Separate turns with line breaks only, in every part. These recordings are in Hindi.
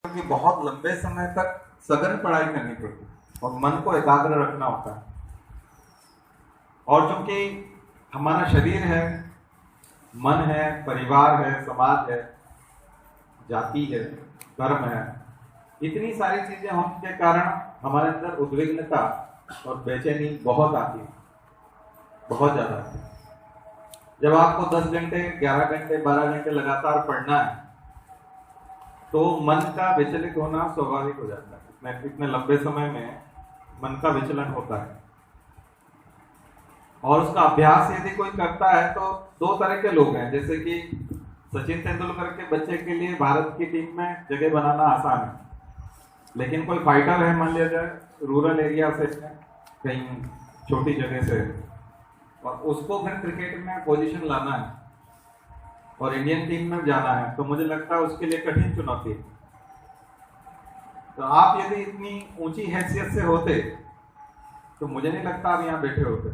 क्योंकि बहुत लंबे समय तक सघन पढ़ाई करनी पड़ती है और मन को एकाग्र रखना होता है। और चूंकि हमारा शरीर है, मन है, परिवार है, समाज है, जाति है, धर्म है, इतनी सारी चीजें होने के कारण हमारे अंदर उद्विग्नता और बेचैनी बहुत आती है, बहुत ज्यादा आती है। जब आपको 10 घंटे, 11 घंटे, 12 घंटे लगातार पढ़ना है तो मन का विचलित होना स्वाभाविक हो जाता है। इतने लंबे समय में मन का विचलन होता है। और उसका अभ्यास यदि कोई करता है तो दो तरह के लोग हैं। जैसे कि सचिन तेंदुलकर के बच्चे के लिए भारत की टीम में जगह बनाना आसान है, लेकिन कोई फाइटर है, मान लिया जाए रूरल एरिया से, कहीं छोटी जगह से, और उसको फिर क्रिकेट में पोजीशन लाना है और इंडियन टीम में जाना है, तो मुझे लगता है उसके लिए कठिन चुनौती है। तो आप यदि इतनी ऊंची हैसियत से होते तो मुझे नहीं लगता आप यहाँ बैठे होते,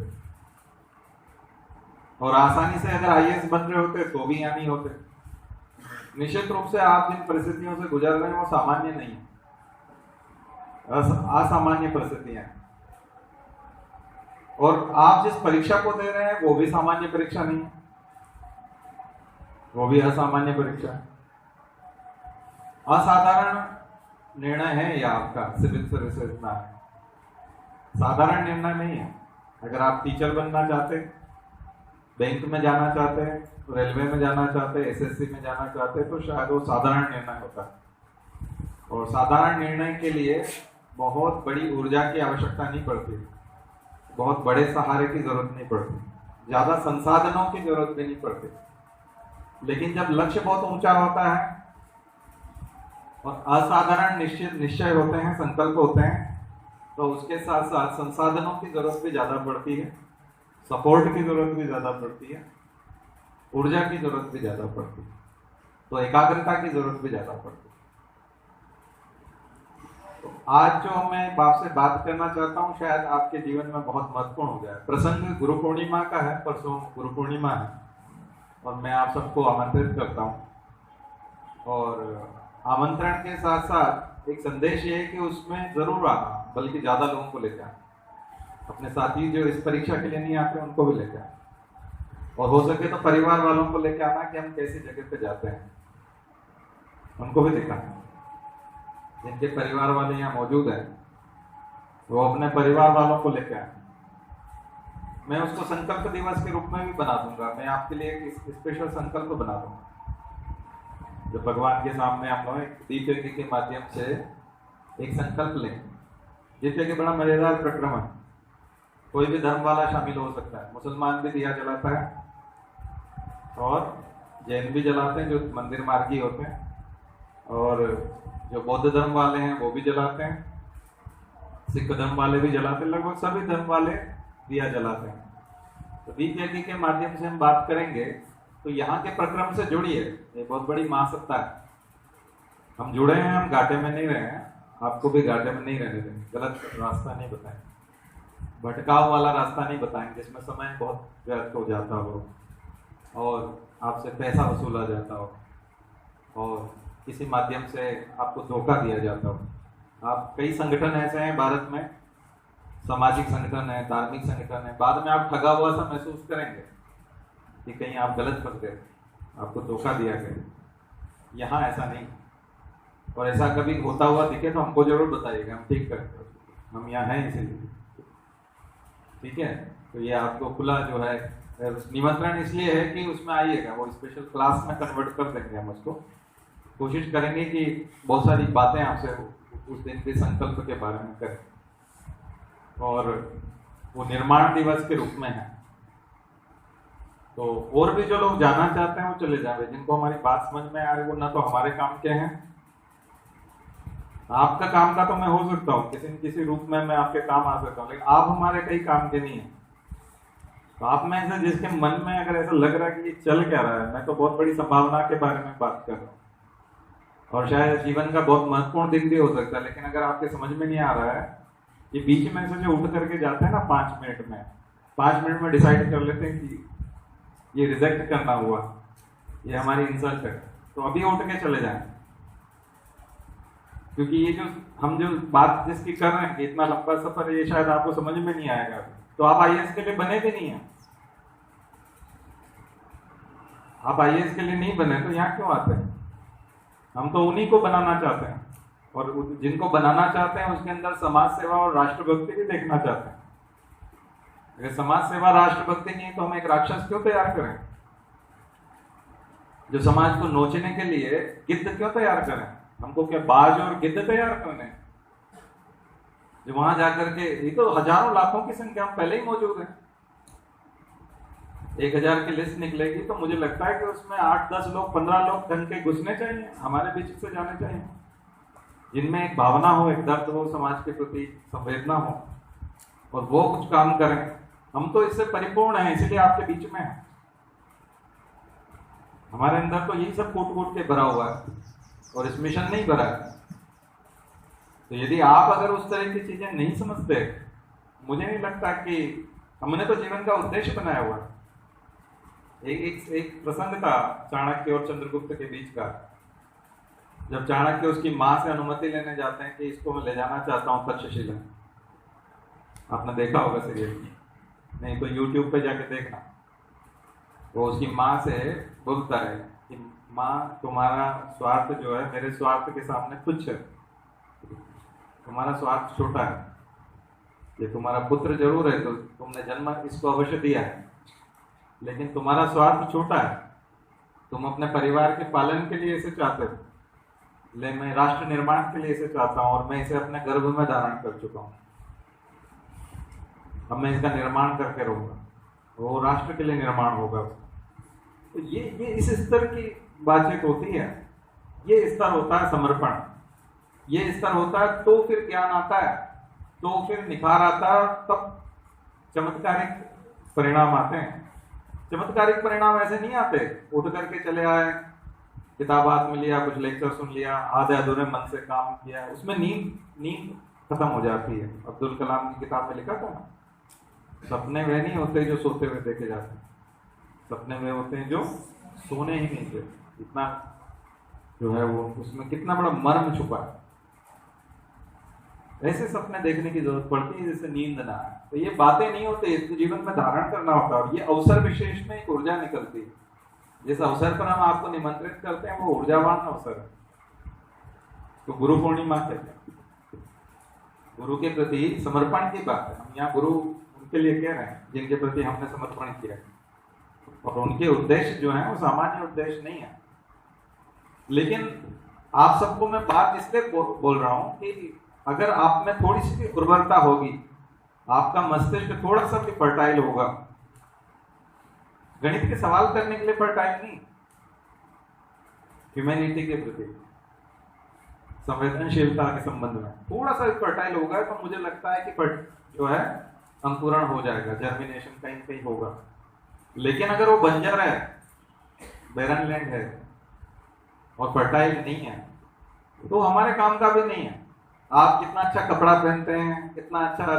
और आसानी से अगर आईएएस बन रहे होते तो भी यहाँ नहीं होते। निश्चित रूप से आप जिन परिस्थितियों से गुजर रहे हैं वो सामान्य नहीं है, असामान्य परिस्थितियां हैं। और आप जिस परीक्षा को दे रहे हैं वो भी सामान्य परीक्षा नहीं है, वो भी असामान्य परीक्षा है। असाधारण निर्णय है यह आपका सिविल सर्विसेज में, साधारण निर्णय नहीं है। अगर आप टीचर बनना चाहते, बैंक में जाना चाहते, रेलवे में जाना चाहते, एसएससी में जाना चाहते, तो शायद वो साधारण निर्णय होता है। और साधारण निर्णय के लिए बहुत बड़ी ऊर्जा की आवश्यकता नहीं पड़ती, बहुत बड़े सहारे की जरूरत नहीं पड़ती, ज्यादा संसाधनों की जरूरत भी नहीं पड़ती। लेकिन जब लक्ष्य बहुत ऊंचा होता है और असाधारण निश्चय होते हैं, संकल्प होते हैं, तो उसके साथ साथ संसाधनों की जरूरत भी ज्यादा पड़ती है, सपोर्ट की जरूरत भी ज्यादा पड़ती है, ऊर्जा की जरूरत भी ज्यादा पड़ती है, तो एकाग्रता की जरूरत भी ज्यादा पड़ती है। तो आज जो मैं आपसे बात करना चाहता हूँ शायद आपके जीवन में बहुत महत्वपूर्ण हो जाए। प्रसंग गुरु पूर्णिमा का है, परसों गुरु पूर्णिमा है और मैं आप सबको आमंत्रित करता हूँ। और आमंत्रण के साथ साथ एक संदेश ये है कि उसमें जरूर आना, बल्कि ज्यादा लोगों को लेकर आना। अपने साथी जो इस परीक्षा के लिए नहीं आते उनको भी लेकर आना, और हो सके तो परिवार वालों को लेकर आना कि हम कैसी जगह पे जाते हैं, उनको भी दिखाना। जिनके परिवार वाले यहाँ मौजूद हैं वो अपने परिवार वालों को लेकर आए। मैं उसको संकल्प दिवस के रूप में भी बना दूंगा। मैं आपके लिए एक स्पेशल संकल्प बना दूंगा जो भगवान के सामने हम लोग एक दीप यज्ञ के माध्यम से एक संकल्प लें। दीप यज्ञ बड़ा मजेदार प्रक्रम है, कोई भी धर्म वाला शामिल हो सकता है। मुसलमान भी दिया जलाता है और जैन भी जलाते हैं जो मंदिर मार्गी होते हैं, और जो बौद्ध धर्म वाले हैं वो भी जलाते हैं, सिख धर्म वाले भी जलाते हैं, लगभग सभी धर्म वाले दिया जलाते हैं। तो दीप यज्ञ के माध्यम से हम बात करेंगे। तो यहाँ के प्रक्रम से जुड़िए, ये बहुत बड़ी महासत्ता है। हम जुड़े हैं, हम घाटे में नहीं रहे हैं, आपको भी घाटे में नहीं रहने देंगे। गलत रास्ता नहीं बताएंगे, भटकाव वाला रास्ता नहीं बताएंगे जिसमें समय बहुत व्यर्थ हो जाता हो और आपसे पैसा वसूला जाता हो और किसी माध्यम से आपको धोखा दिया जाता हो। आप कई संगठन ऐसे हैं भारत में, सामाजिक संगठन है, धार्मिक संगठन है, बाद में आप ठगा हुआ सा महसूस करेंगे कि कहीं आप गलत फंस गए, आपको धोखा दिया गया। यहाँ ऐसा नहीं, और ऐसा कभी होता हुआ दिखे तो हमको जरूर बताइएगा, हम ठीक करेंगे। हम यहाँ हैं इसीलिए, ठीक है। तो ये आपको खुला जो है निमंत्रण इसलिए है कि उसमें आइएगा, वो स्पेशल क्लास में कन्वर्ट कर देंगे हम उसको। कोशिश करेंगे कि बहुत सारी बातें आपसे उस दिन के संकल्प के बारे में करें, और वो निर्माण दिवस के रूप में है। तो और भी जो लोग जाना चाहते हैं वो चले जाए, जिनको हमारी बात समझ में आ रही वो ना तो हमारे काम के हैं, आपका काम का तो मैं हो सकता हूँ, किसी न किसी रूप में मैं आपके काम आ सकता हूँ, लेकिन आप हमारे कई काम के नहीं है। तो आप में से जिसके मन में अगर ऐसा लग रहा है कि ये चल क्या रहा है, मैं तो बहुत बड़ी संभावना के बारे में बात कर रहा हूँ और शायद जीवन का बहुत महत्वपूर्ण दिन भी हो सकता है, लेकिन अगर आपके समझ में नहीं आ रहा है, ये बीच में से जो उठ करके जाते हैं ना 5 मिनट में डिसाइड कर लेते हैं कि ये रिजेक्ट करना हुआ, ये हमारी इंसल्ट है, तो अभी उठ के चले जाएं। क्योंकि ये जो हम जो बात जिसकी कर रहे हैं कि इतना लंबा सफर है, ये शायद आपको समझ में नहीं आएगा, तो आप आईएएस के लिए बने भी नहीं है। आप आईएएस के लिए नहीं बने तो यहाँ क्यों आते हैं? हम तो उन्हीं को बनाना चाहते हैं, और जिनको बनाना चाहते हैं उसके अंदर समाज सेवा और राष्ट्रभक्ति भी देखना चाहते हैं। अगर समाज सेवा राष्ट्रभक्ति नहीं है तो हम एक राक्षस क्यों तैयार करें? जो समाज को नोचने के लिए गिद्ध क्यों तैयार करें? हमको क्या बाज और गिद्ध तैयार करने जो वहां जाकर के, ये तो हजारों लाखों की संख्या में पहले ही मौजूद है। 1000 की लिस्ट निकलेगी तो मुझे लगता है कि उसमें 8-10 लोग 15 लोग ढंग के घुसने चाहिए, हमारे बीच से जाने चाहिए, जिनमें एक भावना हो, एक दर्द हो, समाज के प्रति संवेदना हो, और वो कुछ काम करें। हम तो इससे परिपूर्ण हैं, इसीलिए आपके बीच में हैं। हमारे अंदर तो यही सब कूट कूट के भरा हुआ है और इस मिशन नहीं भरा है। तो यदि आप अगर उस तरह की चीजें नहीं समझते, मुझे नहीं लगता कि हमने तो जीवन का उद्देश्य बनाया हुआ है। एक प्रसंग था चाणक्य और चंद्रगुप्त के बीच का। जब चाणक्य उसकी माँ से अनुमति लेने जाते हैं कि इसको मैं ले जाना चाहता हूँ तक्षशिला, आपने देखा होगा सीरियल, नहीं तो यूट्यूब पे जाके देखना। वो उसकी माँ से बोलता है कि माँ, तुम्हारा स्वार्थ जो है मेरे स्वार्थ के सामने तुच्छ है, तुम्हारा स्वार्थ छोटा है, ये तुम्हारा पुत्र जरूर है, तो तुमने जन्म इसको अवश्य दिया है, लेकिन तुम्हारा स्वार्थ छोटा है। तुम अपने परिवार के पालन के लिए इसे चाहते हो, लेकिन मैं राष्ट्र निर्माण के लिए इसे चाहता हूं, और मैं इसे अपने गर्भ में धारण कर चुका हूं। अब मैं इसका निर्माण करके रहूंगा, वो राष्ट्र के लिए निर्माण होगा। तो ये इस स्तर की बातचीत होती है। ये स्तर होता है समर्पण, ये स्तर होता है तो फिर ज्ञान आता है, तो फिर निखार आता है, तब चमत्कारिक परिणाम आते हैं। चमत्कारिक परिणाम ऐसे नहीं आते उठ करके चले आए, किताब हाथ में लिया, कुछ लेक्चर सुन लिया, आधे अधूरे मन से काम किया, उसमें नींद खत्म हो जाती है। अब्दुल कलाम की किताब में लिखा था ना, सपने वे नहीं होते जो सोते हुए देखे जाते हैं, सपने वे होते हैं जो सोने ही नहीं देते। इतना जो है वो, उसमें कितना बड़ा मर्म छुपा है। ऐसे सपने देखने की जरूरत पड़ती है जिससे नींद ना आए। तो ये बातें नहीं होती, इसको जीवन में धारण करना होता है, और ये अवसर विशेष में एक ऊर्जा निकलती है। जिस अवसर पर हम आपको निमंत्रित करते हैं वो ऊर्जावान अवसर है। तो गुरु पूर्णिमा कहते हैं, गुरु के प्रति समर्पण की बात है। हम यहाँ गुरु उनके लिए कह रहे हैं जिनके प्रति हमने समर्पण किया, और उनके उद्देश्य जो है वो सामान्य उद्देश्य नहीं है। लेकिन आप सबको मैं बात इसलिए बोल रहा हूं कि अगर आप में थोड़ी सी भी उर्वरता होगी, आपका मस्तिष्क थोड़ा सा भी फर्टाइल होगा, गणित के सवाल करने के लिए फर्टाइल नहीं, ह्यूमैनिटी के प्रति संवेदनशीलता के संबंध में थोड़ा सा फर्टाइल होगा, तो मुझे लगता है कि जो है अंकुरण हो जाएगा, जर्मिनेशन कहीं कहीं होगा। लेकिन अगर वो बंजर है, बैरन लैंड है और फर्टाइल नहीं है, तो हमारे काम का भी नहीं है। आप कितना अच्छा कपड़ा पहनते हैं, कितना अच्छा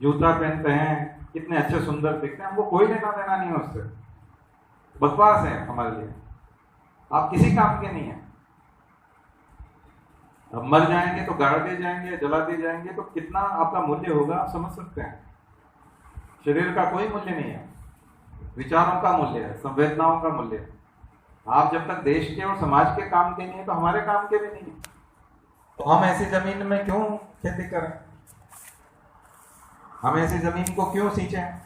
जूता पहनते हैं, कितने अच्छे सुंदर दिखते हैं, हमको कोई लेना देना नहीं है उससे, बकवास है हमारे लिए। आप किसी काम के नहीं है। अब मर जाएंगे तो गाड़ दिए जाएंगे, जला दिए जाएंगे, तो कितना आपका मूल्य होगा आप समझ सकते हैं। शरीर का कोई मूल्य नहीं है, विचारों का मूल्य है, संवेदनाओं का मूल्य है। आप जब तक देश के और समाज के काम के नहीं है तो हमारे काम के भी नहीं है। तो हम ऐसी जमीन में क्यों खेती करें, हम ऐसी जमीन को क्यों सींचें?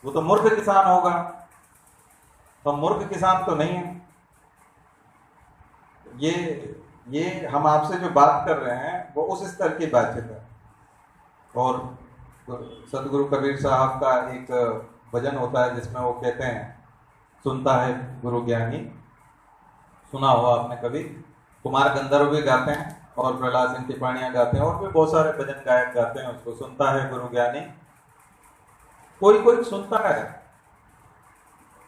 वो तो मूर्ख किसान होगा, तो मूर्ख किसान तो नहीं है। ये हम आपसे जो बात कर रहे हैं वो उस स्तर की बातचीत है। और सतगुरु कबीर साहब का एक भजन होता है जिसमें वो कहते हैं, सुनता है गुरु ज्ञानी, सुना हुआ आपने कभी, कुमार गंधर्व भी गाते हैं और प्रहलाद सिंह टिपाणियां गाते हैं, और भी बहुत सारे भजन गायक गाते हैं उसको, सुनता है गुरु ज्ञानी। कोई कोई सुनता है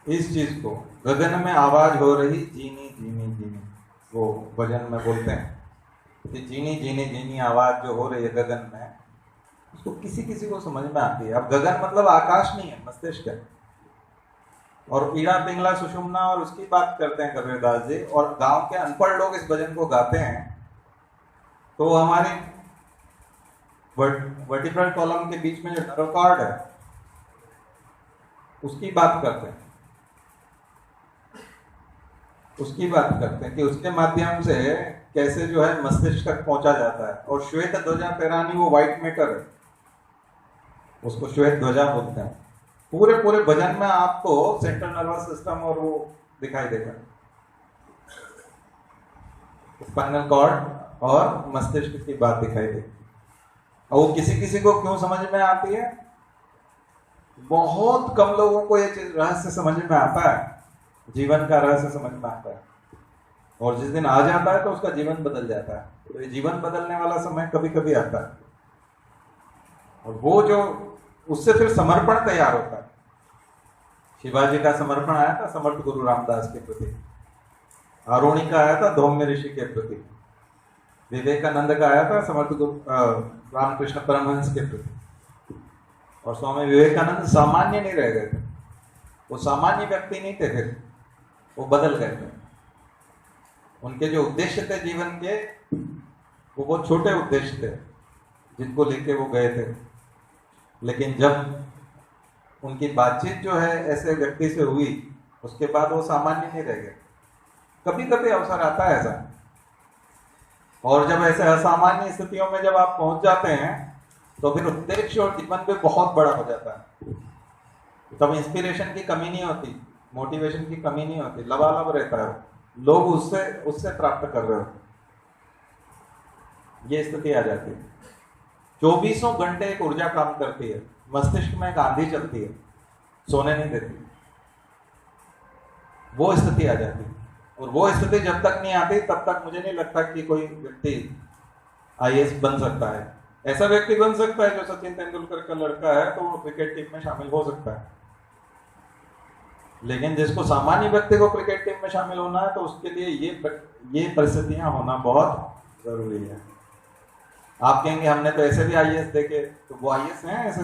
इस चीज को, गगन में आवाज हो रही जीनी जीनी जीनी, वो भजन में बोलते हैं कि जीनी जीनी जीनी आवाज जो हो रही है गगन में, उसको किसी किसी को समझ में आती है। अब गगन मतलब आकाश नहीं है, मस्तिष्क है। और ईड़ा पिंगला सुषुम्ना और उसकी बात करते हैं कबीरदास जी, और गांव के अनपढ़ लोग इस भजन को गाते हैं तो हमारे वर्टिब्रल कॉलम के बीच में जो नर्व कॉर्ड है उसकी बात करते हैं, कि उसके माध्यम से कैसे जो है मस्तिष्क तक पहुंचा जाता है। और श्वेत ध्वजा पैरानी वो व्हाइट मैटर है, उसको श्वेत ध्वजा बोलते हैं। पूरे भजन में आपको सेंट्रल नर्वस सिस्टम और वो दिखाई देगा, स्पाइनल कॉर्ड और मस्तिष्क की बात दिखाई देगी। और वो किसी को क्यों समझ में आती है? बहुत कम लोगों को ये चीज रहस्य समझ में आता है, जीवन का रहस्य समझ में आता है। और जिस दिन आ जाता है तो उसका जीवन बदल जाता है। तो ये जीवन बदलने वाला समय कभी कभी आता है, और वो जो उससे फिर समर्पण तैयार होता है। शिवाजी का समर्पण आया था समर्थ गुरु रामदास के प्रति, आरोणी का आया था धौम्य ऋषि के प्रति, विवेकानंद का आया था समर्थ गुरु रामकृष्ण परमहंस के प्रति। और स्वामी विवेकानंद सामान्य नहीं रह गए थे, वो सामान्य व्यक्ति नहीं थे, फिर वो बदल गए थे। उनके जो उद्देश्य थे जीवन के, वो बहुत छोटे उद्देश्य थे जिनको लेके वो गए थे। लेकिन जब उनकी बातचीत जो है ऐसे व्यक्ति से हुई, उसके बाद वो सामान्य नहीं रह गए। कभी कभी अवसर आता है ऐसा, और जब ऐसे असामान्य स्थितियों में जब आप पहुंच जाते हैं तो फिर उद्देश्य और जीवन पे बहुत बड़ा हो जाता है। तब इंस्पिरेशन की कमी नहीं होती, मोटिवेशन की कमी नहीं होती, लबालब रहता है, लोग उससे प्राप्त कर रहे हो, ये स्थिति आ जाती है। 24 घंटे एक ऊर्जा काम करती है, मस्तिष्क में एक आंधी चलती है, सोने नहीं देती, वो स्थिति आ जाती है। और वो स्थिति जब तक नहीं आती तब तक मुझे नहीं लगता कि कोई व्यक्ति आईएएस बन सकता है। ऐसा व्यक्ति बन सकता है जो सचिन तेंदुलकर का लड़का है तो वो क्रिकेट टीम में शामिल हो सकता है, लेकिन जिसको सामान्य व्यक्ति को क्रिकेट टीम में शामिल होना है तो उसके लिए ये परिस्थितियां होना बहुत जरूरी है। आप कहेंगे हमने तो ऐसे भी आईएएस देखे, तो वो आईएएस हैं ऐसे,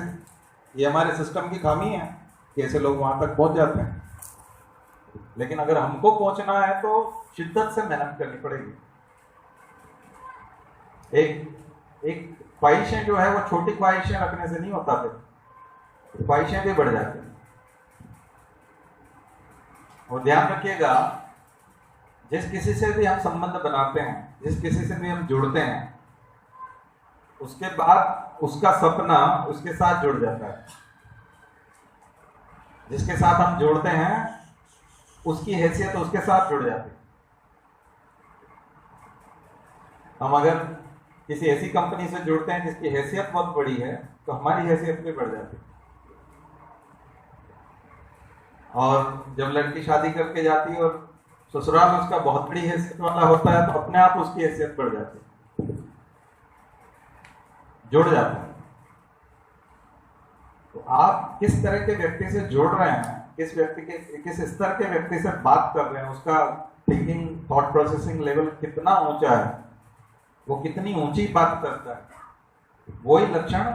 ये हमारे सिस्टम की खामी है कि ऐसे लोग वहां तक पहुंच जाते हैं। लेकिन अगर हमको पहुंचना है तो शिद्दत से मेहनत करनी पड़ेगी। एक ख्वाहिशें जो है वो छोटी ख्वाहिशें रखने से नहीं होता, फिर ख्वाहिशें भी बढ़ जाती हैं। और ध्यान रखिएगा, जिस किसी से भी हम संबंध बनाते हैं, जिस किसी से भी हम जुड़ते हैं, उसके बाद उसका सपना उसके साथ जुड़ जाता है। जिसके साथ हम जोड़ते हैं उसकी हैसियत उसके साथ जुड़ जाती है। हम अगर किसी ऐसी कंपनी से जुड़ते हैं जिसकी हैसियत बहुत बड़ी है तो हमारी हैसियत भी बढ़ जाती है। और जब लड़की शादी करके जाती है और ससुराल में उसका बहुत बड़ी हैसियत वाला होता है तो अपने आप उसकी हैसियत बढ़ जाती है, जुड़ जाता है। तो आप किस तरह के व्यक्ति से जुड़ रहे हैं, किस स्तर के व्यक्ति से बात कर रहे हैं, उसका थिंकिंग थॉट प्रोसेसिंग लेवल कितना ऊंचा है, वो कितनी ऊंची बात करता है, वही लक्षण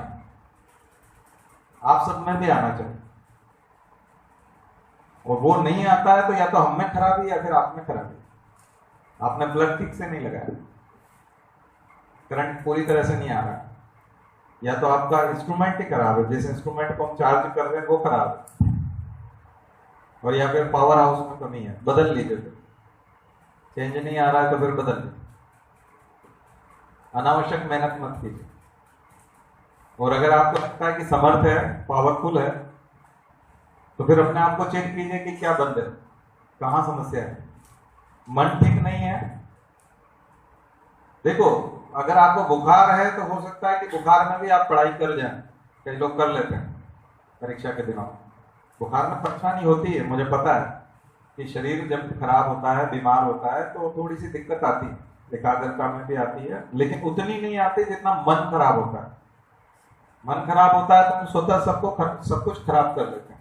आप सब में भी आना चाहिए। और वो नहीं आता है तो या तो हम में खराबी या फिर आप में खराबी, आपने प्लग ठीक से नहीं लगाया, करंट पूरी तरह से नहीं आ रहा, या तो आपका इंस्ट्रूमेंट ही खराब है, जिस इंस्ट्रूमेंट को हम चार्ज कर रहे हैं वो खराब है, और या फिर पावर हाउस में कमी है, बदल लीजिए। फिर चेंज नहीं आ रहा है तो फिर बदल लीजिए, अनावश्यक मेहनत मत कीजिए। और अगर आपको लगता है कि समर्थ है, पावरफुल है, तो फिर अपने आप को चेक कीजिए कि क्या बंद है, कहां समस्या है, मन ठीक नहीं है। देखो, अगर आपको बुखार है तो हो सकता है कि बुखार में भी आप पढ़ाई कर जाएं, कई लोग कर लेते हैं परीक्षा के दिनों में। बुखार में परेशानी होती है, मुझे पता है कि शरीर जब खराब होता है, बीमार होता है तो थोड़ी सी दिक्कत आती है, एकाग्रता में भी आती है, लेकिन उतनी नहीं आती जितना मन खराब होता है। मन खराब होता है तो हम स्वतः सब कुछ खराब कर लेते हैं।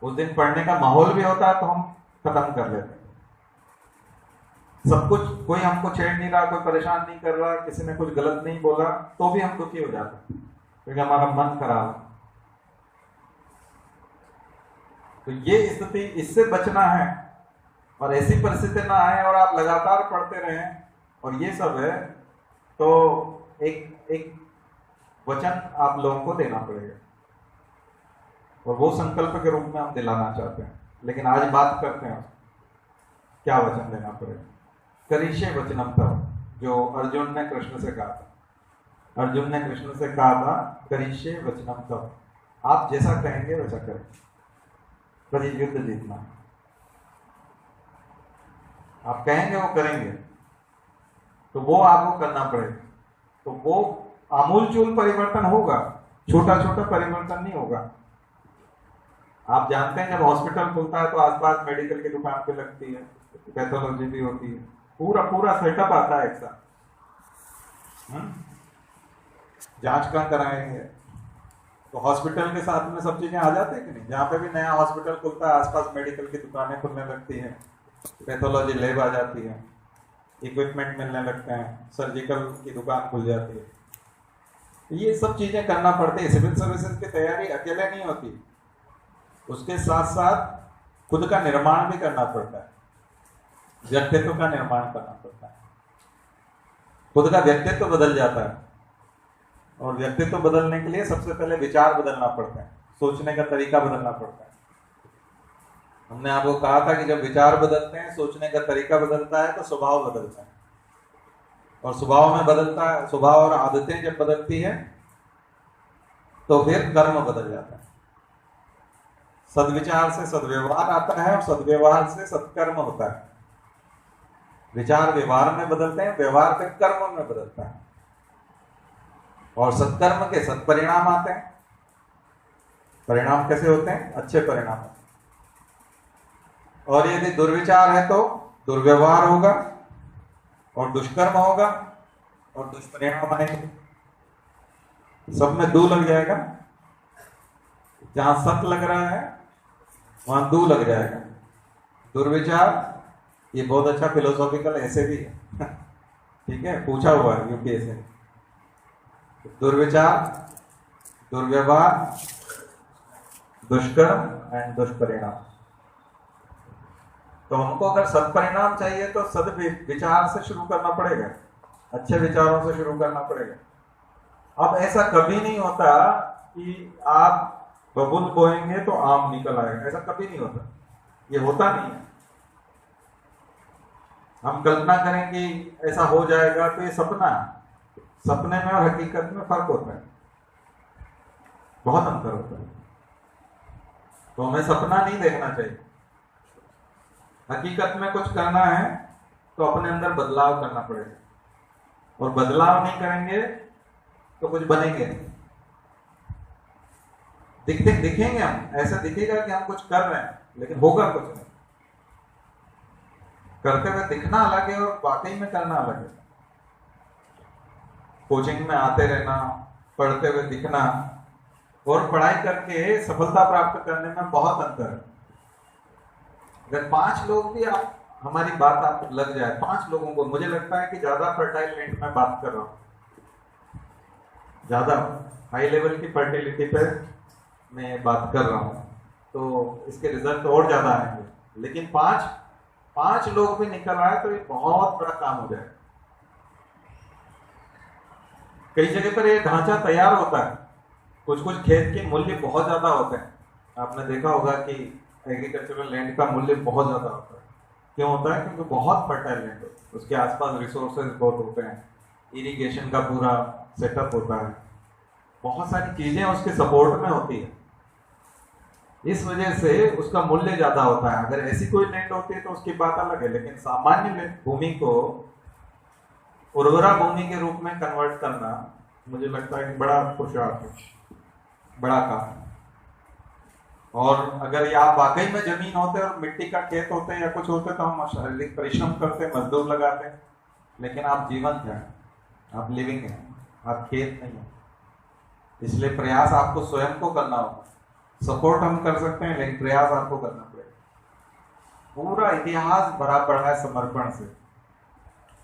उस दिन पढ़ने का माहौल भी होता है तो हम खत्म कर लेते हैं सब कुछ। कोई हमको छेड़ नहीं रहा, कोई परेशान नहीं कर रहा, किसी ने कुछ गलत नहीं बोला, तो भी हम दुखी हो जाते हैं क्योंकि हमारा मन खराब है। तो ये स्थिति, इससे बचना है और ऐसी परिस्थिति ना आए और आप लगातार पढ़ते रहें। और ये सब है तो एक एक वचन आप लोगों को देना पड़ेगा, और वो संकल्प के रूप में हम दिलाना चाहते हैं। लेकिन आज बात करते हैं क्या वचन देना पड़ेगा। करिष्ये वचनम तव, जो अर्जुन ने कृष्ण से कहा था। अर्जुन ने कृष्ण से कहा था करिष्ये वचनम तव, आप जैसा कहेंगे वैसा करें, कभी युद्ध जीतना। आप कहेंगे वो करेंगे, तो वो आपको करना पड़ेगा। तो वो आमूलचूल परिवर्तन होगा, छोटा छोटा परिवर्तन नहीं होगा। आप जानते हैं जब हॉस्पिटल खुलता है तो आसपास मेडिकल की दुकान पे लगती है, पैथोलॉजी भी होती है, पूरा पूरा सेटअप आता है एक साथ। जांच कहाँ कराएंगे, तो हॉस्पिटल के साथ में सब चीजें आ जाती है कि नहीं। जहाँ पे भी नया हॉस्पिटल खुलता है आसपास मेडिकल की दुकानें खुलने लगती हैं, पैथोलॉजी लैब आ जाती है, इक्विपमेंट मिलने लगते हैं, सर्जिकल की दुकान खुल जाती है। ये सब चीजें करना पड़ती है। सिविल सर्विसेज की तैयारी अकेले नहीं होती, उसके साथ साथ खुद का निर्माण भी करना पड़ता है, व्यक्तित्व का निर्माण करना पड़ता है। खुद का व्यक्तित्व बदल जाता है, और व्यक्तित्व बदलने के लिए सबसे पहले विचार बदलना पड़ता है, सोचने का तरीका बदलना पड़ता है। हमने आपको कहा था कि जब विचार बदलते हैं, सोचने का तरीका बदलता है, तो स्वभाव बदलता है, और स्वभाव में बदलता है, स्वभाव और आदतें जब बदलती है तो फिर कर्म बदल जाता है। सद्विचार से सद्व्यवहार आता है, और सद्व्यवहार से सत्कर्म होता है। विचार व्यवहार में बदलते हैं, व्यवहार फिर कर्म में बदलता है, और सत्कर्म के सत्परिणाम आते हैं। परिणाम कैसे होते हैं? अच्छे परिणाम होते हैं। और यदि दुर्विचार है तो दुर्व्यवहार होगा, और दुष्कर्म होगा, और दुष्परिणाम आएंगे। सब में दू लग जाएगा। जहां सत लग रहा है वहां दू लग जाएगा। दुर्विचार, ये बहुत अच्छा फिलोसॉफिकल ऐसे भी है ठीक है, पूछा हुआ है यूपीएससी। दुर्विचार, दुर्व्यवहार, दुष्कर्म एंड दुष्परिणाम। तो हमको अगर सत्परिणाम चाहिए तो सद विचार से शुरू करना पड़ेगा, अच्छे विचारों से शुरू करना पड़ेगा। अब ऐसा कभी नहीं होता कि आप बबूल बोएंगे तो आम निकल आएगा, ऐसा कभी नहीं होता, ये होता नहीं है। हम कल्पना करें कि ऐसा हो जाएगा तो ये सपना है। सपने में और हकीकत में फर्क होता है, बहुत अंतर होता है। तो हमें सपना नहीं देखना चाहिए। हकीकत में कुछ करना है तो अपने अंदर बदलाव करना पड़ेगा, और बदलाव नहीं करेंगे तो कुछ बनेंगे नहीं। दिखेंगे हम, ऐसा दिखेगा कि हम कुछ कर रहे हैं, लेकिन होगा कुछ नहीं। करते हुए दिखना अलग है और वाकई में करना अलग है। कोचिंग में आते रहना, पढ़ते हुए दिखना, और पढ़ाई करके सफलता प्राप्त करने में बहुत अंतर है। अगर 5 लोग भी आप हमारी बात आपको लग जाए, 5 लोगों को, मुझे लगता है कि ज्यादा फर्टाइल लैंड में बात कर रहा हूं, ज्यादा हाई लेवल की फर्टिलिटी पे मैं बात कर रहा हूं, तो इसके रिजल्ट और ज्यादा आएंगे। लेकिन 5 लोग भी निकल आए तो ये बहुत बड़ा काम हो जाएगा। कई जगह पर ये ढांचा तैयार होता है, कुछ खेत के मूल्य बहुत ज्यादा होते हैं। आपने देखा होगा कि एग्रीकल्चरल लैंड का मूल्य बहुत ज्यादा होता है। क्यों होता है? क्योंकि बहुत फर्टाइल लैंड है, उसके आसपास रिसोर्सेज बहुत होते हैं, इरिगेशन का पूरा सेटअप होता है, बहुत सारी चीजें उसके सपोर्ट में होती है। इस वजह से उसका मूल्य ज्यादा होता है। अगर ऐसी कोई लैंड होती है तो उसकी बात अलग है, लेकिन सामान्य भूमि को उर्वरा भूमि के रूप में कन्वर्ट करना मुझे लगता है कि बड़ा पुरुषार्थ है, बड़ा काम। और अगर ये आप वाकई में जमीन होते और मिट्टी का खेत होते या कुछ होते तो हम शारीरिक परिश्रम करते, मजदूर लगाते, लेकिन आप जीवंत हैं, आप लिविंग हैं, आप खेत नहीं है। इसलिए प्रयास आपको स्वयं को करना होगा। सपोर्ट हम कर सकते हैं, लेकिन प्रयास आपको करना पड़ेगा। पूरा इतिहास भरा पड़ा है समर्पण से।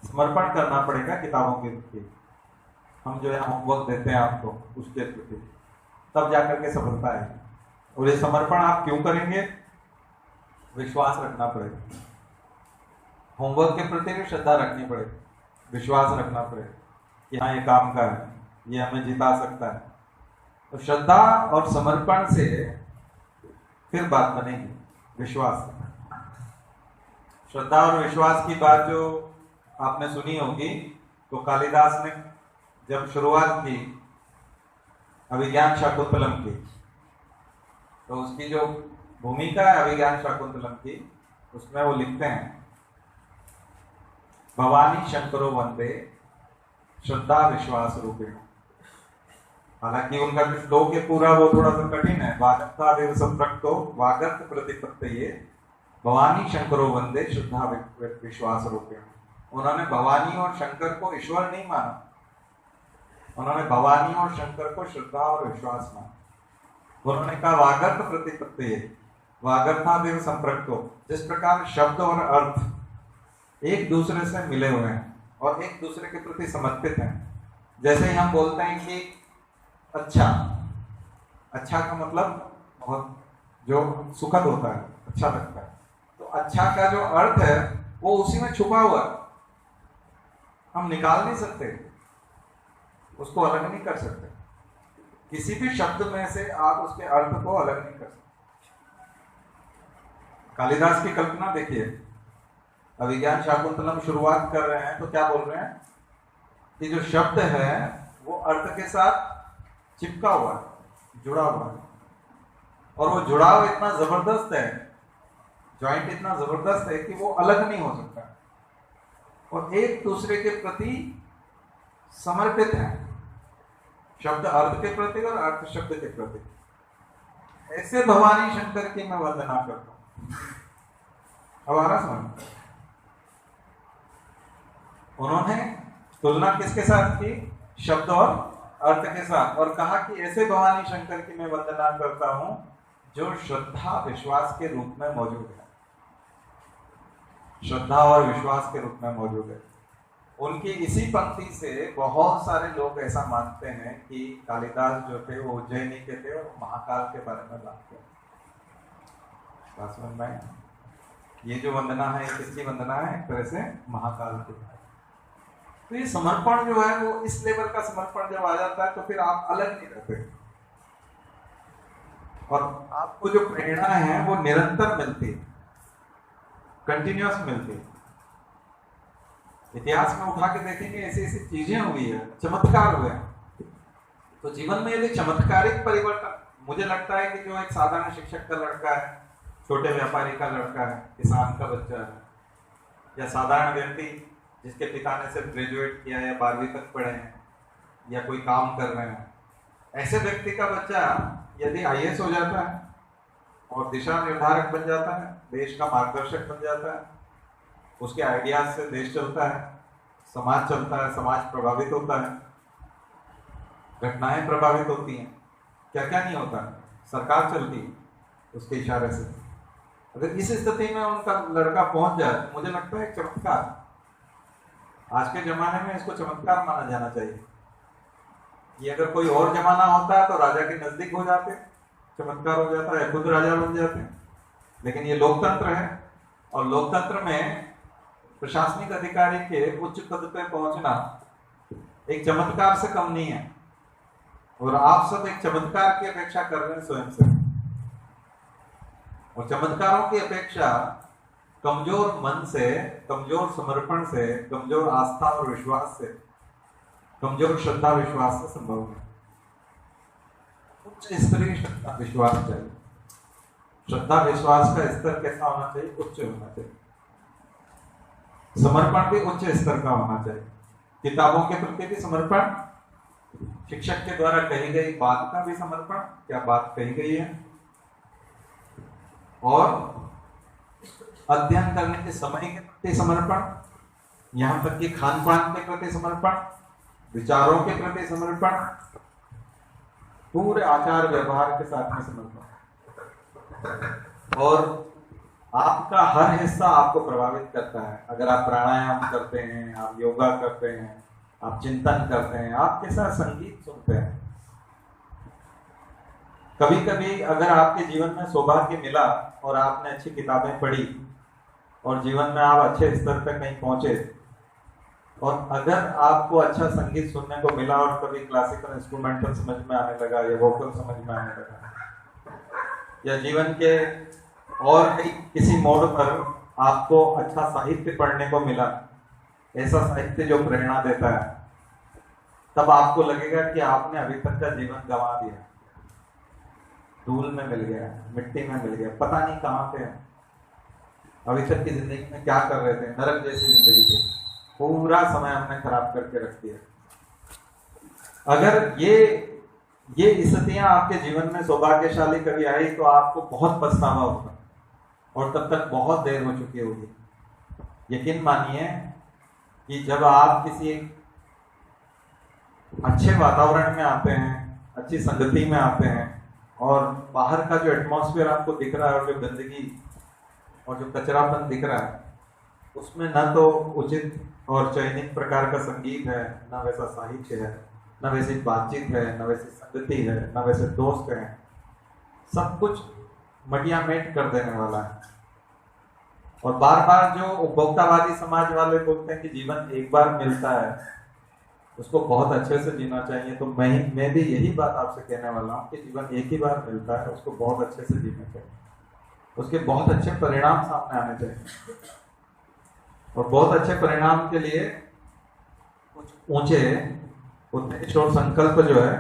समर्पण करना पड़ेगा किताबों के प्रति। हम जो है होमवर्क देते हैं आपको उसके प्रति, तब जाकर के सफलता है। और ये समर्पण आप क्यों करेंगे? विश्वास रखना पड़ेगा। होमवर्क के प्रति भी श्रद्धा रखनी पड़ेगी, विश्वास रखना पड़ेगा। कि हाँ ये काम का है, ये हमें जिता सकता है। तो श्रद्धा और समर्पण से फिर बात बनेगी, विश्वास। श्रद्धा और विश्वास की बात जो आपने सुनी होगी, तो कालिदास ने जब शुरुआत की अभिज्ञान शाकुंतलम की, तो उसकी जो भूमिका है अभिज्ञान शाकुंतलम की, उसमें वो लिखते हैं भवानी शंकरो वंदे श्रद्धा विश्वास रूपेण। हालांकि उनका जो श्लोक है पूरा वो थोड़ा सा कठिन है। वागर्ता देव संप्रक्तो वागर्त प्रतिपत्तये भवानी शंकरो वंदे श्रद्धा विश्वास रूपेण। उन्होंने भवानी और शंकर को ईश्वर नहीं माना, उन्होंने भवानी और शंकर को श्रद्धा और विश्वास माना। उन्होंने कहा वागर्त प्रतिपत्तये, वागर्ता देव संप्रक्तो। जिस प्रकार शब्द और अर्थ एक दूसरे से मिले हुए हैं और एक दूसरे के प्रति समर्पित हैं, जैसे ही हम बोलते हैं कि अच्छा, अच्छा का मतलब बहुत जो सुखद होता है, अच्छा लगता है, तो अच्छा का जो अर्थ है वो उसी में छुपा हुआ है, हम निकाल नहीं सकते, उसको अलग नहीं कर सकते। किसी भी शब्द में से आप उसके अर्थ को अलग नहीं कर सकते। कालिदास की कल्पना देखिए, अभिज्ञान शाकुंतलम शुरुआत कर रहे हैं तो क्या बोल रहे हैं कि जो शब्द है वो अर्थ के साथ चिपका हुआ है, जुड़ा हुआ है, और वो जुड़ाव इतना जबरदस्त है, जॉइंट इतना जबरदस्त है कि वो अलग नहीं हो सकता और एक दूसरे के प्रति समर्पित है, शब्द अर्थ के प्रति और अर्थ शब्द के प्रति। ऐसे भवानी शंकर की मैं वंदना करता हूं। अब आ रहा समझ? उन्होंने तुलना किसके साथ की? शब्द और अर्थ के साथ, और कहा कि ऐसे भवानी शंकर की मैं वंदना करता हूं जो श्रद्धा विश्वास के रूप में मौजूद है, श्रद्धा और विश्वास के रूप में मौजूद है। उनकी इसी पंक्ति से बहुत सारे लोग ऐसा मानते हैं कि कालिदास जो थे वो उज्जैनी के थे और महाकाल के बारे में बात करते हैं। समझ में आया? ये जो वंदना है किसकी वंदना है? एक तरह से महाकाल की। तो ये समर्पण जो है वो इस लेवल का समर्पण जब आ जाता है तो फिर आप अलग नहीं रहते, और आपको जो प्रेरणा है वो निरंतर मिलती है, कंटिन्यूअस मिलती है। इतिहास में उठा के देखेंगे ऐसी ऐसी चीजें हुई है, चमत्कार हुए हैं। तो जीवन में यदि चमत्कारिक परिवर्तन, मुझे लगता है कि जो एक साधारण शिक्षक का लड़का है, छोटे व्यापारी का लड़का है, किसान का बच्चा है, या साधारण व्यक्ति जिसके पिता ने सिर्फ ग्रेजुएट किया या 12वीं तक पढ़े हैं या कोई काम कर रहे हैं, ऐसे व्यक्ति का बच्चा यदि IAS हो जाता है और दिशा निर्धारक बन जाता है, देश का मार्गदर्शक बन जाता है, उसके आइडियाज से देश चलता है, समाज चलता है, समाज प्रभावित होता है, घटनाएं प्रभावित होती हैं, क्या क्या नहीं होता है, सरकार चलती है उसके इशारे से। अगर इस स्थिति में उनका लड़का पहुंच जाए तो मुझे लगता है एक चमत्कार, आज के जमाने में इसको चमत्कार माना जाना चाहिए। ये अगर कोई और जमाना होता है तो राजा के नजदीक हो जाते, चमत्कार हो जाता है, खुद राजा बन जाते, लेकिन ये लोकतंत्र है और लोकतंत्र में प्रशासनिक अधिकारी के उच्च पद पे पहुंचना एक चमत्कार से कम नहीं है, और आप सब एक चमत्कार की अपेक्षा कर रहे हैं स्वयं से, और चमत्कारों की अपेक्षा कमजोर मन से, कमजोर समर्पण से, कमजोर आस्था और विश्वास से, कमजोर श्रद्धा विश्वास से संभव है। उच्च स्तरीय श्रद्धा विश्वास चाहिए। श्रद्धा विश्वास का स्तर कैसा होना चाहिए? उच्च होना चाहिए। समर्पण भी उच्च स्तर का होना चाहिए। किताबों के प्रति भी समर्पण, शिक्षक के द्वारा कही गई बात का भी समर्पण, क्या बात कही गई है, और अध्ययन करने के समय के प्रति समर्पण, यहां तक कि खान पान के प्रति समर्पण, विचारों के प्रति समर्पण, पूरे आचार व्यवहार के साथ में समर्पण, और आपका हर हिस्सा आपको प्रभावित करता है। अगर आप प्राणायाम करते हैं, आप योगा करते हैं, आप चिंतन करते हैं, आपके साथ संगीत सुनते हैं, कभी कभी अगर आपके जीवन में सौभाग्य मिला और आपने अच्छी किताबें पढ़ी और जीवन में आप अच्छे स्तर पर कहीं पहुंचे, और अगर आपको अच्छा संगीत सुनने को मिला और कभी क्लासिकल इंस्ट्रूमेंटल समझ में आने लगा या वोकल समझ में आने लगा या जीवन के और किसी मोड़ पर आपको अच्छा साहित्य पढ़ने को मिला, ऐसा साहित्य जो प्रेरणा देता है, तब आपको लगेगा कि आपने अभी तक का जीवन गंवा दिया, धूल में मिल गया, मिट्टी में मिल गया, पता नहीं कहाँ थे अभी तक की जिंदगी में क्या कर रहे थे, नरक जैसी जिंदगी थी, पूरा समय हमने खराब करके रख दिया। अगर ये स्थितियां आपके जीवन में सौभाग्यशाली कभी आई तो आपको बहुत पछतावा होगा और तब तक बहुत देर हो चुकी होगी। यकीन मानिए कि जब आप किसी अच्छे वातावरण में आते हैं, अच्छी संगति में आते हैं और बाहर का जो एटमॉस्फेयर आपको दिख रहा है और जो गंदगी और जो कचरापन दिख रहा है, उसमें ना तो उचित और चयनित प्रकार का संगीत है, ना वैसा साहित्य है, ना वैसी बातचीत है, ना वैसी संगति है, ना वैसे दोस्त हैं, सब कुछ मटिया मेट कर देने वाला है। और बार बार जो उपभोक्तावादी समाज वाले बोलते हैं कि जीवन एक बार मिलता है, उसको बहुत अच्छे से जीना चाहिए, तो मैं भी यही बात आपसे कहने वाला हूँ कि जीवन एक ही बार मिलता है, उसको बहुत अच्छे से जीना चाहिए, उसके बहुत अच्छे परिणाम सामने आने चाहिए। और बहुत अच्छे परिणाम के लिए कुछ ऊंचे उद्देश्य और संकल्प जो है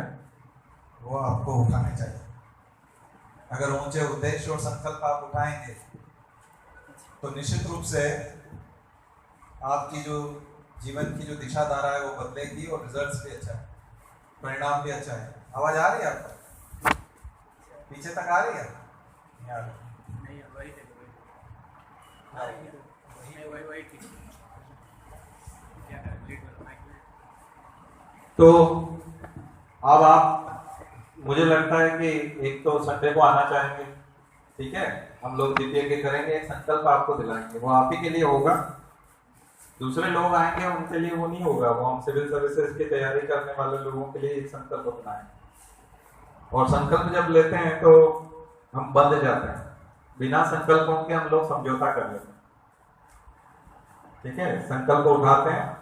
वो आपको उठाने चाहिए। अगर ऊंचे उद्देश्य और संकल्प आप उठाएंगे तो निश्चित रूप से आपकी जो जीवन की जो दिशा धारा है वो बदलेगी और रिजल्ट्स भी अच्छा है, परिणाम भी अच्छा है। आवाज आ रही है आपको? पीछे तक आ रही है? नहीं आ रही।
तो अब आप, मुझे लगता है कि एक तो संडे को आना चाहेंगे, ठीक है, हम लोग द्वितीय के करेंगे, एक संकल्प आपको दिलाएंगे, वो आप ही के लिए होगा, दूसरे लोग आएंगे उनके लिए वो नहीं होगा, वो हम सिविल सर्विसेज की तैयारी करने वाले लोगों के लिए एक संकल्प बनाएंगे। और संकल्प जब लेते हैं तो हम बंध जाते हैं, बिना संकल्पों के हम लोग समझौता कर लेते हैं, ठीक है, संकल्प उठाते हैं।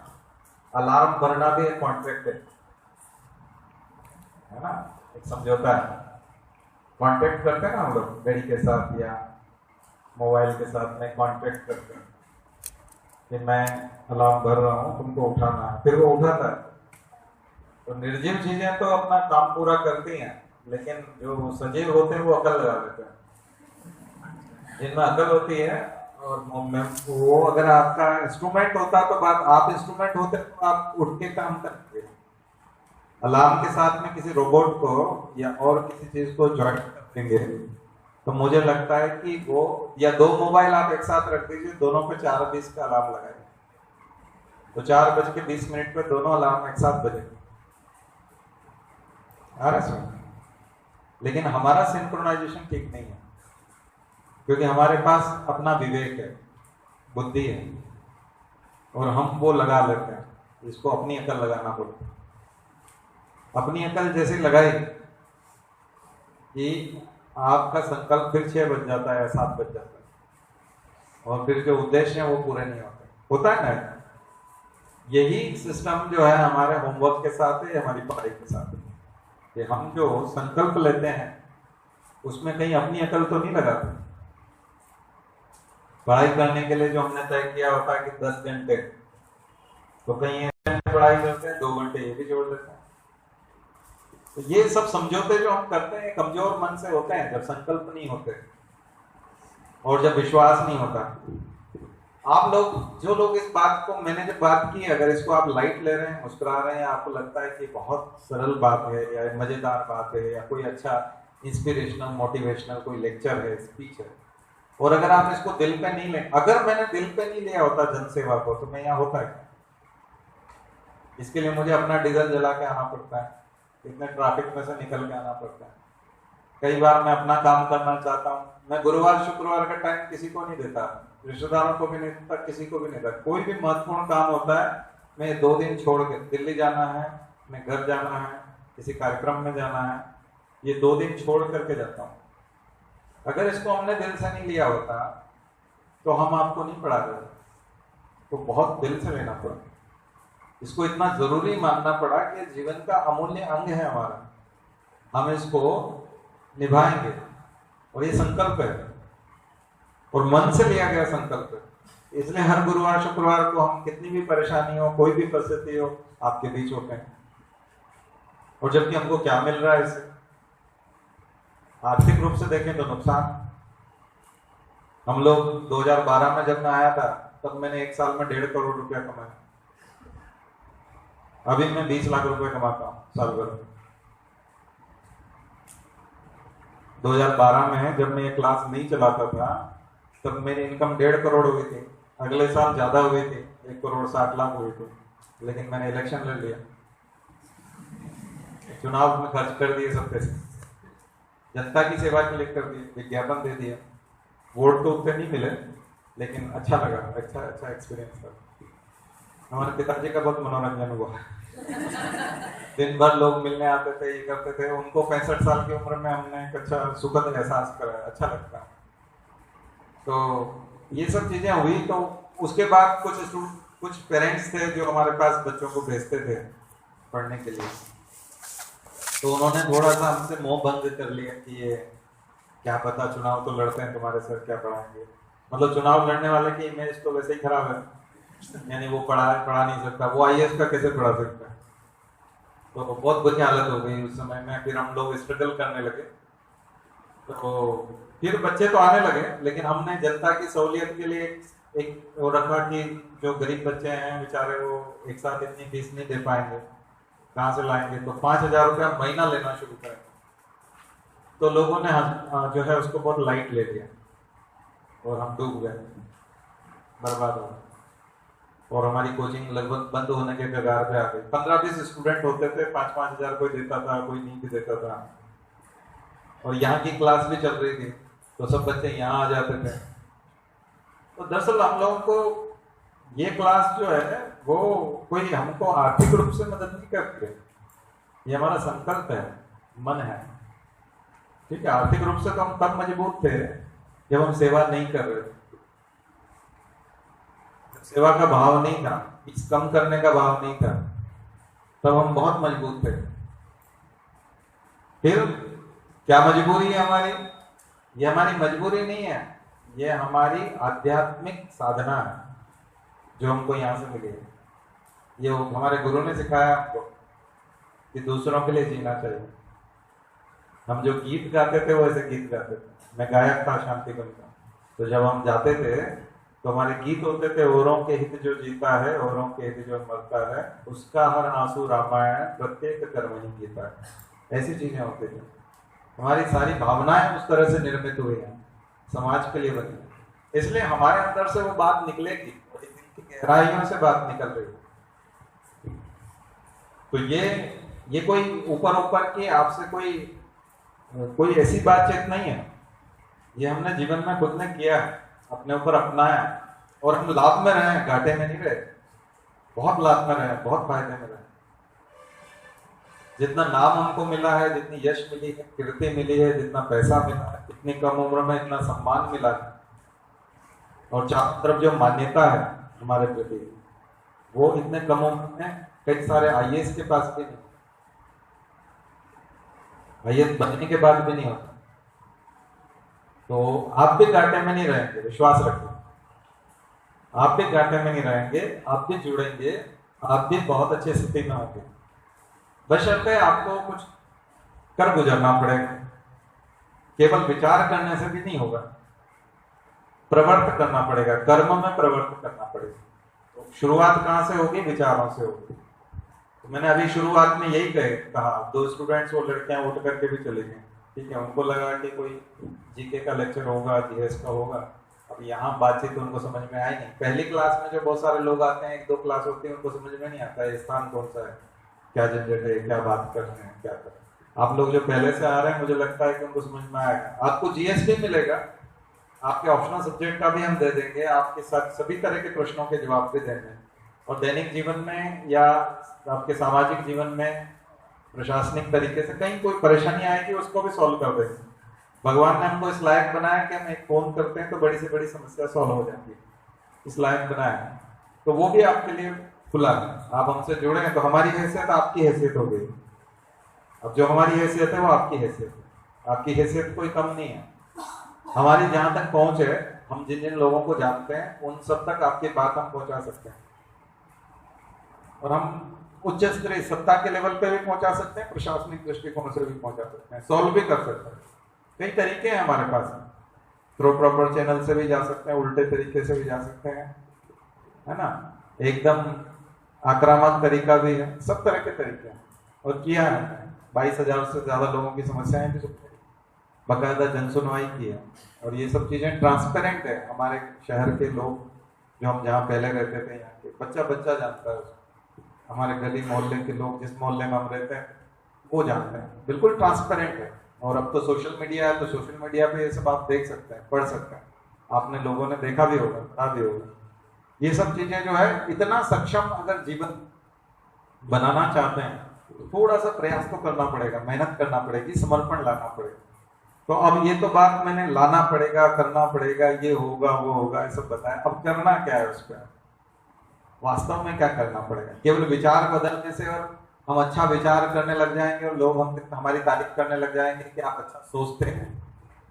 अलार्म भरना भी एक कॉन्ट्रैक्ट है ना, एक समझौता है, कॉन्ट्रैक्ट करते हैं ना हम लोग घड़ी के साथ या मोबाइल के साथ में कॉन्ट्रैक्ट करते हैं कि मैं अलार्म भर रहा हूं, तुमको उठाना है, फिर वो उठाता है। तो निर्जीव चीजें तो अपना काम पूरा करती हैं, लेकिन जो सजीव होते हैं वो अकल लगा लेते हैं, जिनमें अकल होती है। और वो अगर आपका इंस्ट्रूमेंट होता तो बात, आप इंस्ट्रूमेंट होते तो आप उठ के काम करते। अलार्म के साथ में किसी रोबोट को या और किसी चीज को ज्वाइन करेंगे तो मुझे लगता है कि वो, या दो मोबाइल आप एक साथ रख दीजिए, दोनों पे 4:20 का अलार्म लगाइए, तो 4:20 पे दोनों अलार्म एक साथ बजेंगे। लेकिन हमारा सिंक्रोनाइजेशन ठीक नहीं है, क्योंकि हमारे पास अपना विवेक है, बुद्धि है, और हम वो लगा लेते हैं, इसको अपनी अकल लगाना बोलते हैं। अपनी अकल जैसे लगाई कि आपका संकल्प फिर 6 बज जाता है या 7 बज जाता है, और फिर जो उद्देश्य है वो पूरे नहीं होते, होता है ना। यही सिस्टम जो है हमारे होमवर्क के साथ है, हमारी पढ़ाई के साथ है, कि हम जो संकल्प लेते हैं उसमें कहीं अपनी अकल तो नहीं लगाते। पढ़ाई करने के लिए जो हमने तय किया होता है कि 10 घंटे, तो कहीं 1 घंटे पढ़ाई करते हैं, 2 घंटे ये भी जोड़ देते हैं। तो ये सब समझौते जो हम करते हैं कमजोर मन से होते हैं, जब संकल्प नहीं होते और जब विश्वास नहीं होता। आप लोग, जो लोग इस बात को, मैंने जब बात की, अगर इसको आप लाइट ले रहे हैं, मुस्कुरा रहे हैं, आपको लगता है कि बहुत सरल बात है या मजेदार बात है या कोई अच्छा इंस्पिरेशनल मोटिवेशनल कोई लेक्चर है, स्पीच है, और अगर आप इसको दिल पे नहीं ले, अगर मैंने दिल पे नहीं लिया होता जनसेवा को, तो मैं यहाँ होता है। इसके लिए मुझे अपना डीजल जला के आना पड़ता है, इतने ट्रैफिक में से निकल के आना पड़ता है। कई बार मैं अपना काम करना चाहता हूँ, मैं गुरुवार शुक्रवार का टाइम किसी को नहीं देता, रिश्तेदारों को भी नहीं देता, किसी को भी नहीं देता। कोई भी महत्वपूर्ण काम होता है, मैं 2 दिन छोड़ के, दिल्ली जाना है, मैं घर जाना है, किसी कार्यक्रम में जाना है, ये 2 दिन छोड़ करके जाता हूँ। अगर इसको हमने दिल से नहीं लिया होता तो हम आपको नहीं पढ़ा रहे, तो बहुत दिल से लेना पड़ा। इसको इतना जरूरी मानना पड़ा कि जीवन का अमूल्य अंग है हमारा, हम इसको निभाएंगे। और ये संकल्प है और मन से लिया गया संकल्प है। इसलिए हर गुरुवार शुक्रवार को हम कितनी भी परेशानी हो, कोई भी परिस्थिति हो, आपके बीच होते हैं। और जबकि हमको क्या मिल रहा है इससे? आर्थिक रूप से देखें तो नुकसान। हम लोग 2012 में जब मैं आया था तब मैंने एक साल में 1.5 करोड़ रुपया कमाया। अभी मैं 20 लाख रुपए कमाता हूँ साल भर में। 2012 में जब मैं ये क्लास नहीं चलाता था तब मेरी इनकम 1.5 करोड़ हुई थी। अगले साल ज्यादा हुई थी, 1 करोड़ 60 लाख हुई थी। लेकिन मैंने इलेक्शन ले लिया, चुनाव में खर्च कर दिए सब पैसे, जनता की सेवा के लिए कर दिए, विज्ञापन दे दिया। वोट तो उतने नहीं मिले लेकिन अच्छा लगा, अच्छा एक्सपीरियंस था। हमारे पिताजी का बहुत मनोरंजन हुआ। दिन भर लोग मिलने आते थे, ये करते थे। उनको 65 साल की उम्र में हमने एक अच्छा सुखद एहसास कराया, अच्छा लगता। तो ये सब चीजें हुई। तो उसके बाद कुछ पेरेंट्स थे जो हमारे पास बच्चों को भेजते थे पढ़ने के लिए, तो उन्होंने थोड़ा सा हमसे मोह भंग कर लिया कि ये क्या पता, चुनाव तो लड़ते हैं तुम्हारे सर, क्या पढ़ाएंगे। मतलब चुनाव लड़ने वाले की इमेज तो वैसे ही खराब है, यानी वो पढ़ा नहीं सकता, वो IAS का कैसे पढ़ा सकता है। तो बहुत बुरी हालत हो गई उस समय में। फिर हम लोग स्ट्रगल करने लगे। तो फिर बच्चे तो आने लगे, लेकिन हमने जनता की सहूलियत के लिए एक वो रखा कि जो गरीब बच्चे हैं बेचारे, वो एक साथ इतनी फीस नहीं दे पाएंगे, कहाँ से लाएंगे। तो 5,000 रुपया महीना लेना शुरू करें। तो लोगों ने जो है उसको बहुत लाइट ले लिया और हम डूब गए, बर्बाद हो गए। और हमारी कोचिंग लगभग बंद होने के कगार पे आ गई। 15-20 स्टूडेंट होते थे, 5-5 हजार कोई देता था, कोई नहीं भी देता था। और यहाँ की क्लास भी चल रही थी तो सब बच्चे यहाँ आ जाते थे। तो दरअसल हम लोगों को ये क्लास जो है वो कोई हमको आर्थिक रूप से मदद नहीं करती है, ये हमारा संकल्प है, मन है। ठीक है, आर्थिक रूप से तो हम तब मजबूत थे जब हम सेवा नहीं कर रहे थे, सेवा का भाव नहीं था, कुछ कम करने का भाव नहीं था, तब हम बहुत मजबूत थे। फिर क्या मजबूरी है हमारी? ये हमारी मजबूरी नहीं है, ये हमारी आध्यात्मिक साधना है जो हमको यहाँ से मिली है। ये हमारे गुरु ने सिखाया हमको कि दूसरों के लिए जीना चाहिए। हम जो गीत गाते थे वो ऐसे गीत गाते थे। मैं गायक था शांति कुंज का। तो जब हम जाते थे तो हमारे गीत होते थे, औरों के हित जो जीता है, औरों के हित जो मरता है, उसका हर आंसू रामायण, प्रत्येक कर्म ही गीता है। ऐसी चीजें होती थी। हमारी सारी भावनाएं उस तरह से निर्मित हुई हैं, समाज के लिए बनी। इसलिए हमारे अंदर से वो बात निकलेगी, गहराइयों से बात निकल रही है। तो ये कोई ऊपर की आपसे कोई ऐसी बातचीत नहीं है। ये हमने जीवन में खुद ने किया है, अपने ऊपर अपनाया, और हम लाभ में रहे, घाटे में नहीं रहे। बहुत लाभ में रहे, बहुत फायदे में रहे। जितना नाम हमको मिला है, जितनी यश मिली है, कीर्ति मिली है, जितना पैसा मिला है, इतनी कम उम्र में इतना सम्मान मिला है, और चारों तरफ जो मान्यता है हमारे प्रति, वो इतने कम उम्र में कई सारे IAS के पास भी नहीं, IAS बनने के बाद भी नहीं होता। तो आप भी घाटे में नहीं रहेंगे, विश्वास रखिए। आप भी घाटे में नहीं रहेंगे, आप भी जुड़ेंगे, आप भी बहुत अच्छी स्थिति में होंगे। बशर्ते आपको कुछ कर गुजरना पड़ेगा। केवल विचार करने से भी नहीं होगा, प्रवर्त करना पड़ेगा, कर्म में प्रवर्त करना पड़ेगा। तो शुरुआत कहाँ से होगी? विचारों से होगी। तो मैंने अभी शुरुआत में यही कहा, 2 स्टूडेंट्स वो लड़कियां उठ करके भी चले गए। ठीक है, उनको लगा कि कोई GK का लेक्चर होगा, GS का होगा। अब यहाँ बातचीत उनको समझ में आई नहीं। पहली क्लास में जो बहुत सारे लोग आते हैं, 1-2 क्लास होती है, उनको समझ में नहीं आता है स्थान कौन सा है, क्या झंझट है, क्या बात कर रहे हैं, क्या कर रहे हैं। आप लोग जो पहले से आ रहे हैं, मुझे लगता है कि उनको समझ में आएगा। आपको GS भी मिलेगा, आपके ऑप्शनल सब्जेक्ट का भी हम दे देंगे, आपके साथ सभी तरह के प्रश्नों के जवाब भी देंगे। और दैनिक जीवन में या आपके सामाजिक जीवन में प्रशासनिक तरीके से कहीं कोई परेशानी आएगी, उसको भी सॉल्व कर देंगे। भगवान ने हमको इस लायक बनाया कि हम एक फोन करते हैं तो बड़ी से बड़ी समस्या सॉल्व हो जाती है, इस लायक बनाया। तो वो भी आपके लिए खुला है। आप हमसे जुड़े हैं तो हमारी हैसियत आपकी हैसियत हो गई। अब जो हमारी हैसियत है वो आपकी हैसियत है, आपकी हैसियत कोई कम नहीं है। हमारी जहां तक पहुंच है, हम जिन जिन लोगों को जानते हैं उन सब तक आपकी बात हम पहुंचा सकते हैं, और हम उच्च स्तरीय सत्ता के लेवल पे भी पहुंचा सकते हैं, प्रशासनिक दृष्टिकोण से भी पहुंचा सकते हैं, सॉल्व भी कर सकते हैं। कई तरीके हैं हमारे पास, थ्रू प्रॉपर चैनल से भी जा सकते हैं, उल्टे तरीके से भी जा सकते हैं, है ना, एकदम आक्रामक तरीका भी है, सब तरह के तरीके हैं। और किया है 22,000 से ज्यादा लोगों की समस्याएं भी सुनते हैं, बाकायदा जनसुनवाई की है, और ये सब चीजें ट्रांसपेरेंट है। हमारे शहर के लोग जो हम जहाँ पहले रहते थे, यहाँ के बच्चा बच्चा जानता है उसको, हमारे गली मोहल्ले के लोग जिस मोहल्ले में हम रहते हैं वो जानते हैं, बिल्कुल ट्रांसपेरेंट है। और अब तो सोशल मीडिया है, तो सोशल मीडिया पे ये सब आप देख सकते हैं, पढ़ सकते हैं, आपने लोगों ने देखा भी होगा, पढ़ा भी होगा। ये सब चीजें जो है, इतना सक्षम अगर जीवन बनाना चाहते हैं तो थोड़ा सा प्रयास तो करना पड़ेगा, मेहनत करना पड़ेगी, समर्पण लाना पड़ेगा। तो अब ये तो बात मैंने लाना पड़ेगा, करना पड़ेगा, ये होगा वो होगा, ये सब बताया। अब करना क्या है उस पर, वास्तव में क्या करना पड़ेगा? केवल विचार बदलने से और हम अच्छा विचार करने लग जाएंगे और लोग हमारी तारीफ करने लग जाएंगे कि आप अच्छा सोचते हैं,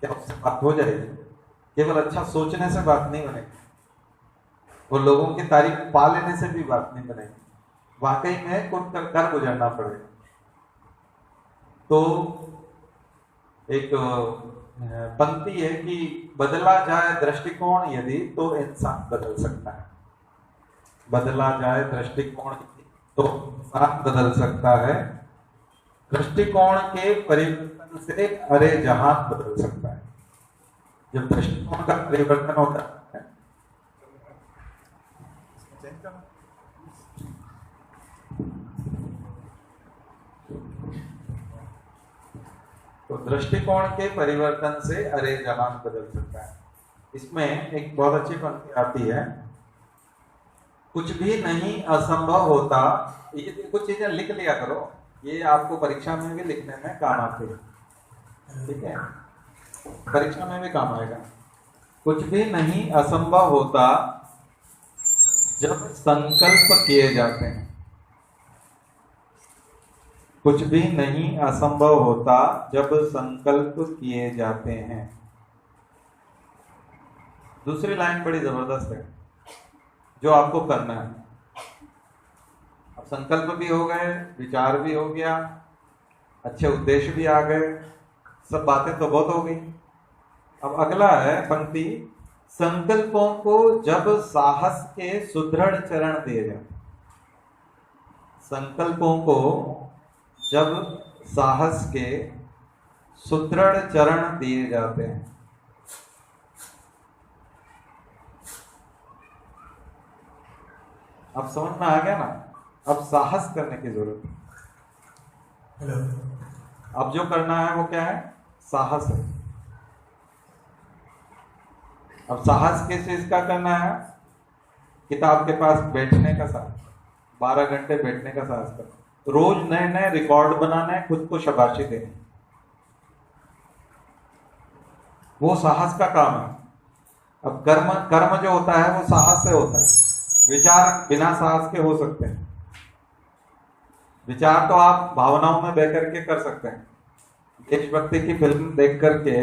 क्या उससे बात हो जाएगी? केवल अच्छा सोचने से बात नहीं बनेगी, और लोगों की तारीफ पा लेने से भी बात नहीं बनेगी। वाकई में कुछ कर गुजरना पड़ेगा। तो एक पंक्ति है कि बदला जाए दृष्टिकोण यदि तो इंसान बदल सकता है, बदला जाए दृष्टिकोण तो इंसान बदल सकता है, दृष्टिकोण के परिवर्तन से अरे जहां बदल सकता है। जब दृष्टिकोण का परिवर्तन होता है, तो दृष्टिकोण के परिवर्तन से अरे जहां बदल सकता है। इसमें एक बहुत अच्छी पंक्ति आती है, कुछ भी नहीं असंभव होता। ये कुछ चीजें लिख लिया करो, ये आपको परीक्षा में भी लिखने में काम आती है, ठीक है, परीक्षा में भी काम आएगा। कुछ भी नहीं असंभव होता जब संकल्प किए जाते हैं, कुछ भी नहीं असंभव होता जब संकल्प किए जाते हैं। दूसरी लाइन बड़ी जबरदस्त है, जो आपको करना है। अब संकल्प भी हो गए, विचार भी हो गया, अच्छे उद्देश्य भी आ गए, सब बातें तो बहुत हो गई। अब अगला है पंक्ति, संकल्पों को जब साहस के सुदृढ़ चरण दिए जाए। संकल्पों को जब साहस के सुदृढ़ चरण दिए जाते हैं। अब समझ में आ गया ना? अब साहस करने की जरूरत है। अब जो करना है वो क्या है? साहस है। अब साहस किस चीज का करना है? किताब के पास बैठने का साहस, 12 घंटे बैठने का साहस करना, रोज नए नए रिकॉर्ड बनाना, खुद को शाबाशी देनी, वो साहस का काम है। अब कर्म जो होता है वो साहस से होता है। विचार बिना साहस के हो सकते हैं। विचार तो आप भावनाओं में बह करके कर सकते हैं। देशभक्ति की फिल्म देख करके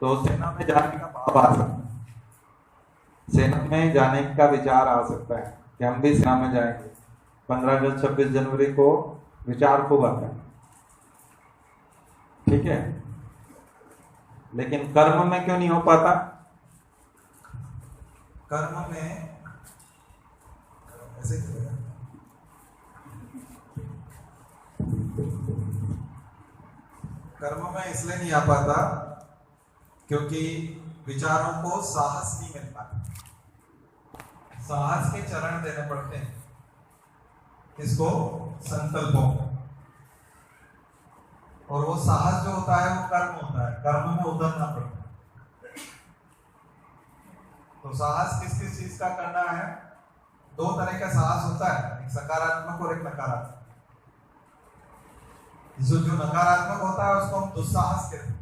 तो सेना में जाने का भाव आ सकता है, सेना में जाने का विचार आ सकता है कि हम भी सेना में जाएंगे। 15 अगस्त 26 जनवरी को विचार खूब आता है, ठीक है, लेकिन कर्म में क्यों नहीं हो पाता?
कर्म में ऐसे कर्म में इसलिए नहीं आ पाता क्योंकि विचारों को साहस नहीं मिल पाता। साहस के चरण देने पड़ते हैं। किसको? संकल्पों। और वो साहस जो होता है वो कर्म होता है, कर्म में उतरना पड़ता है। तो साहस किस किस चीज का करना है? 2 तरह का साहस होता है, एक सकारात्मक और एक नकारात्मक। जो नकारात्मक होता है उसको हम दुस्साहस कहते हैं।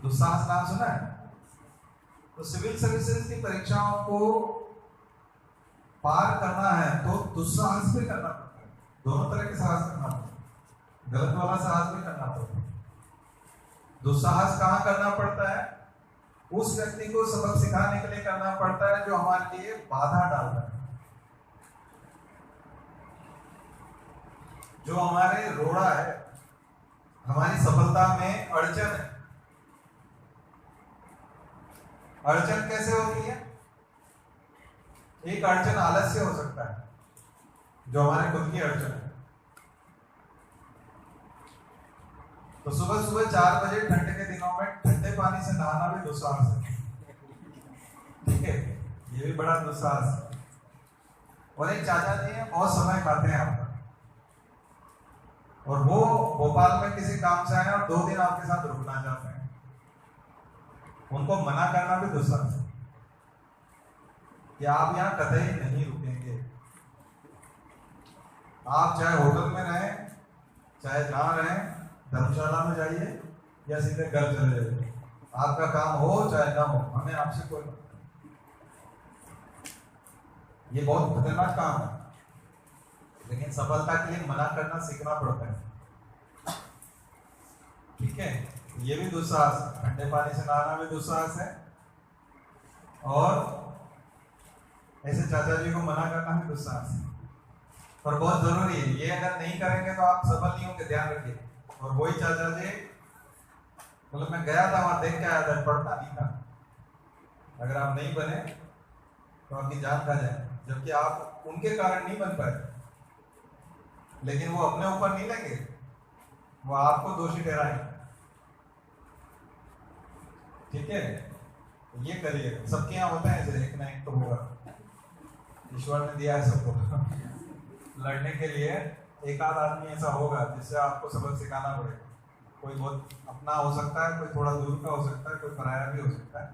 दुस्साहस नाम सुना है? तो सिविल सर्विसेज की परीक्षाओं को पार करना है तो दुस्साहस भी करना पड़ता है, दोनों तरह के साहस करना पड़ता है, गलत वाला साहस भी करना पड़ता है। दुस्साहस कहाँ करना पड़ता है? उस व्यक्ति को सबक सिखाने के लिए करना पड़ता है जो हमारे लिए बाधा डाल रहा है, जो हमारे रोड़ा है, हमारी सफलता में अड़चन है। अड़चन कैसे होती है? एक अड़चन आलस्य हो सकता है, जो हमारे खुद की अड़चन है। तो सुबह सुबह 4 बजे ठंड के दिनों में ठंडे पानी से नहाना भी दुस्साहस है, ठीक है, ये भी बड़ा दुस्साहस है। और एक चाचा जी हैं, बहुत समय खाते हैं आपका, और वो भोपाल में किसी काम से आए और 2 दिन आपके साथ रुकना चाहते हैं, उनको मना करना भी दुस्साहस है कि आप यहाँ कतई नहीं रुकेंगे। आप चाहे होटल में रहें, चाहे जहां रहें, धर्मशाला में जाइए या सीधे घर चले जाइए, आपका काम हो चाहे ना हो, हमें आपसे कोई, ये बहुत खतरनाक काम है, लेकिन सफलता के लिए मना करना सीखना पड़ता है, ठीक है। ये भी दुस्साहस है, ठंडे पानी से नहाना भी दुस्साहस है, और ऐसे चाचा जी को मना करना भी दुस्साहस है, पर बहुत जरूरी है। ये अगर नहीं करेंगे तो आप सफल नहीं होंगे, ध्यान रखिए। और वही चाचा जी, मतलब मैं गया था वहां, देख के आया था, पढ़ता नहीं था। अगर आप नहीं बने तो आपकी जान खा जाए, जबकि आप उनके कारण नहीं बन पाए, लेकिन वो अपने ऊपर नहीं लेंगे, वो आपको दोषी ठहराएंगे, ठीक है। ये करिए, सबके यहाँ होता है, एक ना एक तो होगा, ईश्वर ने दिया है सबको लड़ने के लिए। एक आध आदमी ऐसा होगा जिससे आपको सबक सिखाना पड़ेगा, कोई बहुत अपना हो सकता है, कोई थोड़ा दूर का हो सकता है, कोई पराया भी हो सकता है,